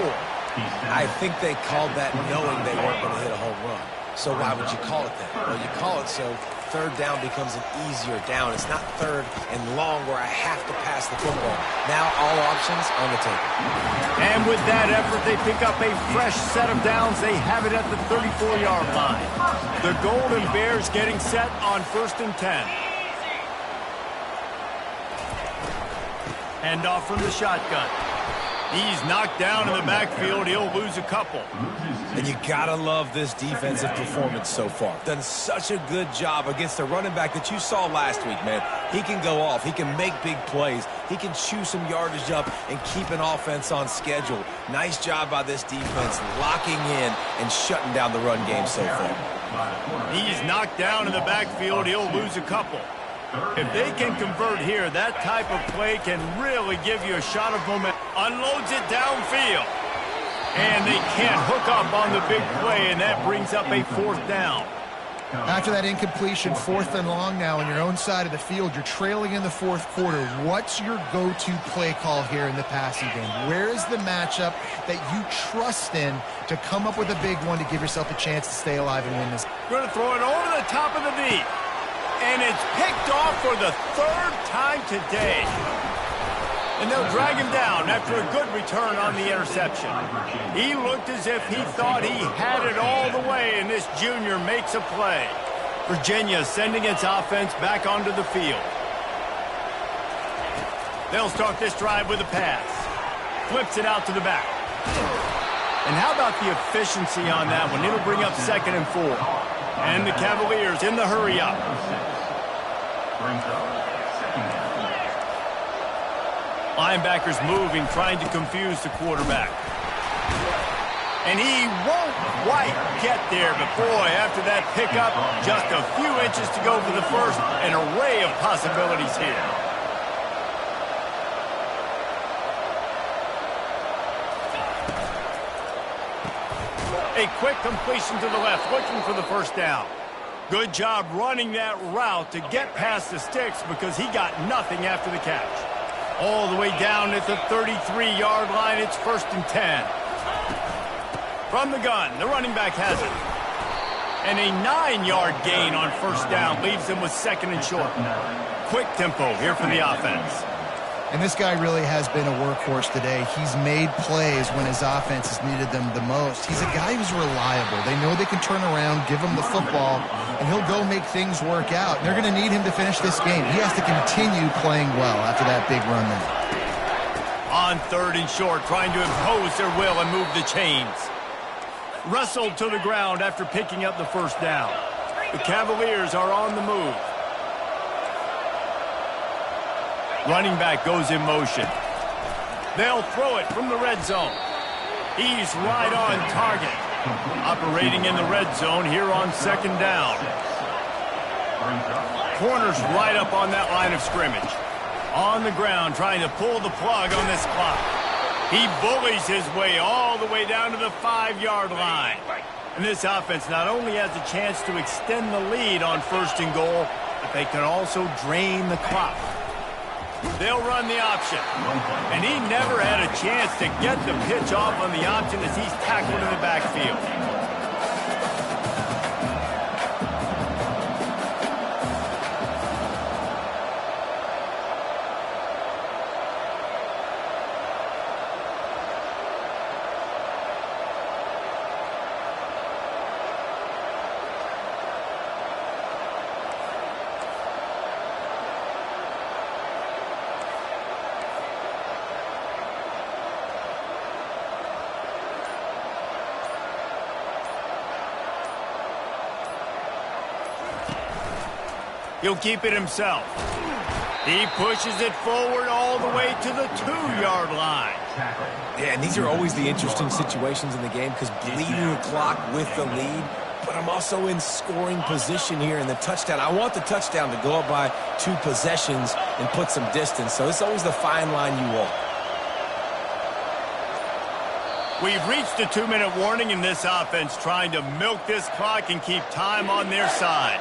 I think they called that knowing they weren't going to hit a home run. So why would you call it that? Well, you call it so 3rd down becomes an easier down. It's not 3rd and long where I have to pass the football. Now all options on the table. And with that effort, they pick up a fresh set of downs. They have it at the 34-yard line. The Golden Bears getting set on 1st and 10. Hand off from the shotgun. He's knocked down in the backfield. He'll lose a couple. And you gotta love this defensive performance so far. Done such a good job against a running back that you saw last week, man. He can go off. He can make big plays. He can chew some yardage up and keep an offense on schedule. Nice job by this defense locking in and shutting down the run game so far. He's knocked down in the backfield. He'll lose a couple. If they can convert here, that type of play can really give you a shot of momentum. Unloads it downfield. And they can't hook up on the big play, and that brings up a 4th down. After that incompletion, 4th and long now on your own side of the field, you're trailing in the 4th quarter. What's your go-to play call here in the passing game? Where is the matchup that you trust in to come up with a big one to give yourself a chance to stay alive and win this? Going to throw it over the top of the knee. And it's picked off for the 3rd time today. And they'll drag him down after a good return on the interception. He looked as if he thought he had it all the way, and this junior makes a play. Virginia sending its offense back onto the field. They'll start this drive with a pass. Flips it out to the back. And how about the efficiency on that one? It'll bring up 2nd and 4. And the Cavaliers in the hurry up. Linebackers moving, trying to confuse the quarterback. And he won't quite get there, but boy, after that pickup, just a few inches to go for the first, an array of possibilities here. A quick completion to the left, looking for the first down. Good job running that route to get past the sticks because he got nothing after the catch. All the way down at the 33-yard line, it's 1st and 10. From the gun, the running back has it. And a 9-yard gain on first down leaves them with 2nd and short. Quick tempo here for the offense. And this guy really has been a workhorse today. He's made plays when his offense has needed them the most. He's a guy who's reliable. They know they can turn around, give him the football, and he'll go make things work out. And they're going to need him to finish this game. He has to continue playing well after that big run there. On 3rd and short, trying to impose their will and move the chains. Wrestled to the ground after picking up the first down. The Cavaliers are on the move. Running back goes in motion. They'll throw it from the red zone. He's right on target. Operating in the red zone here on 2nd down. Corner's right up on that line of scrimmage. On the ground, trying to pull the plug on this clock. He bullies his way all the way down to the 5-yard line. And this offense not only has a chance to extend the lead on 1st and goal, but they can also drain the clock. They'll run the option. And he never had a chance to get the pitch off on the option as he's tackled in the backfield. He'll keep it himself. He pushes it forward all the way to the 2-yard line. Yeah, and these are always the interesting situations in the game because bleeding the clock with the lead, but I'm also in scoring position here in the touchdown. I want the touchdown to go up by 2 possessions and put some distance, so it's always the fine line you walk. We've reached a 2-minute warning in this offense trying to milk this clock and keep time on their side.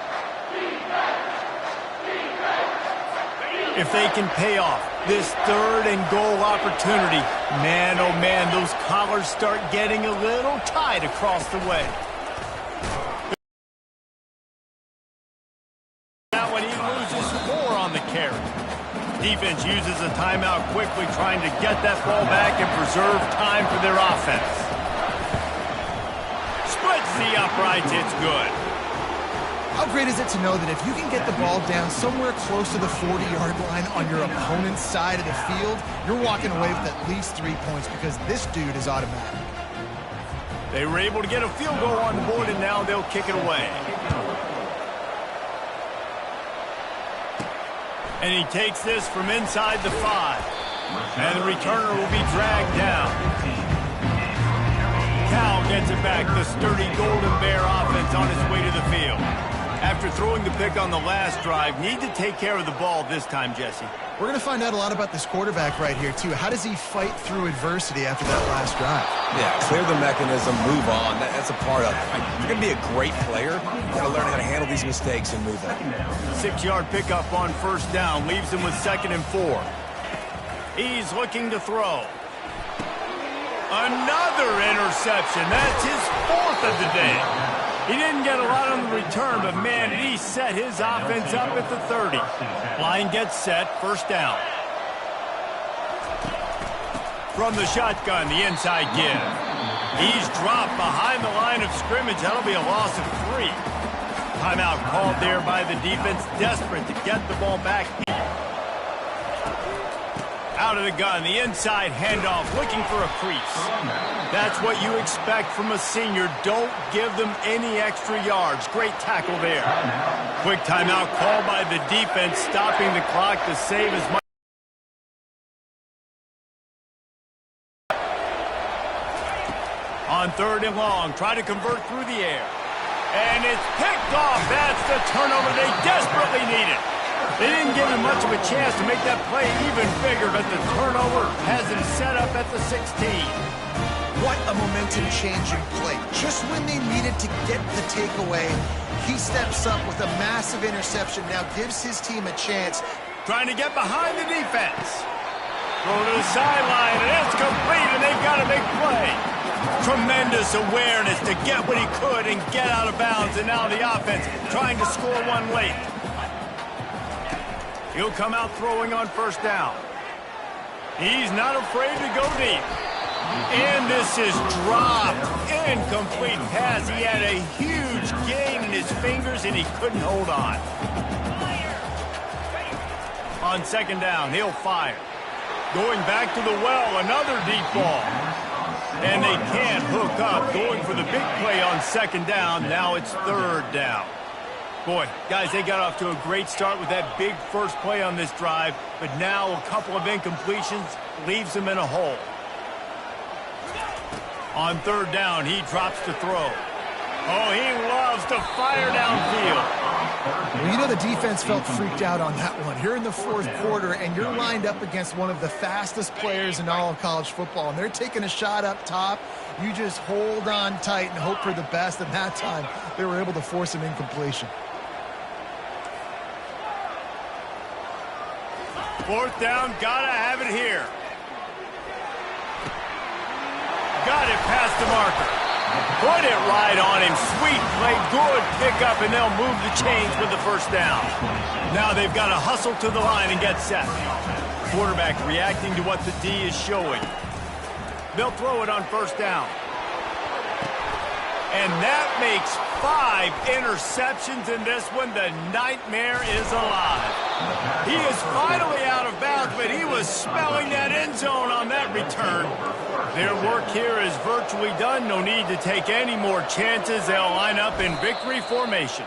If they can pay off this 3rd and goal opportunity, man, oh man, those collars start getting a little tight across the way. Now when he loses 4 on the carry. Defense uses a timeout quickly, trying to get that ball back and preserve time for their offense. Splits the uprights, it's good. How great is it to know that if you can get the ball down somewhere close to the 40-yard line on your opponent's side of the field, you're walking away with at least 3 points because this dude is automatic. They were able to get a field goal on the board, and now they'll kick it away. And he takes this from inside the 5. And the returner will be dragged down. Cal gets it back. The sturdy Golden Bear offense on its way to the field. After throwing the pick on the last drive, need to take care of the ball this time, Jesse. We're going to find out a lot about this quarterback right here, too. How does he fight through adversity after that last drive? Yeah, clear the mechanism, move on. That's a part of it. You're going to be a great player. You've got to learn how to handle these mistakes and move on. 6-yard pickup on first down leaves him with 2nd and 4. He's looking to throw. Another interception. That's his 4th of the day. He didn't get a lot on the return, but man, did he set his offense up at the 30. Line gets set, first down. From the shotgun, the inside give. He's dropped behind the line of scrimmage. That'll be a loss of 3. Timeout called there by the defense, desperate to get the ball back. Out of the gun, the inside handoff, looking for a crease. That's what you expect from a senior. Don't give them any extra yards. Great tackle there. Quick timeout called by the defense, stopping the clock to save as much. On 3rd and long, try to convert through the air. And it's picked off. That's the turnover they desperately needed. They didn't give him much of a chance to make that play even bigger, but the turnover has him set up at the 16. What a momentum-changing play. Just when they needed to get the takeaway, he steps up with a massive interception, now gives his team a chance. Trying to get behind the defense. Throw to the sideline, and it's complete, and they've got a big play. Tremendous awareness to get what he could and get out of bounds, and now the offense trying to score one late. He'll come out throwing on first down. He's not afraid to go deep. And this is dropped. Incomplete pass. He had a huge gain in his fingers, and he couldn't hold on. On second down, he'll fire. Going back to the well, another deep ball. And they can't hook up. Going for the big play on second down. Now it's third down. Boy, guys, they got off to a great start with that big first play on this drive, but now a couple of incompletions leaves them in a hole. On third down, he drops to throw. Oh, he loves to fire downfield. Well, you know the defense felt freaked out on that one. You're in the fourth quarter, and you're lined up against one of the fastest players in all of college football, and they're taking a shot up top. You just hold on tight and hope for the best, and that time they were able to force an incompletion. Fourth down, gotta have it here. Got it past the marker. Put it right on him. Sweet play, good pickup, and they'll move the chains with the first down. Now they've got to hustle to the line and get set. Quarterback reacting to what the D is showing. They'll throw it on first down. And that makes 5 interceptions in this one. The nightmare is alive. He is finally out of bounds, but he was smelling that end zone on that return. Their work here is virtually done. No need to take any more chances. They'll line up in victory formation.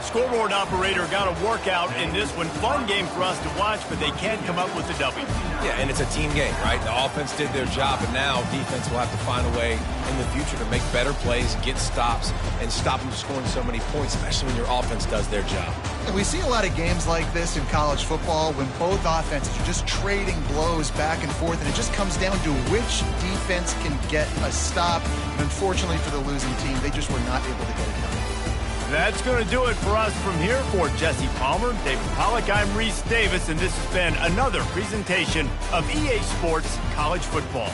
Scoreboard operator got a workout in this one. Fun game for us to watch, but they can't come up with a W. Yeah, and it's a team game, right? The offense did their job, and now defense will have to find a way in the future to make better plays, get stops, and stop them scoring so many points, especially when your offense does their job. And we see a lot of games like this in college football when both offenses are just trading blows back and forth, and it just comes down to which defense can get a stop. And unfortunately for the losing team, they just were not able to get it done. That's going to do it for us from here. For Jesse Palmer, David Pollack, I'm Reese Davis, and this has been another presentation of EA Sports College Football.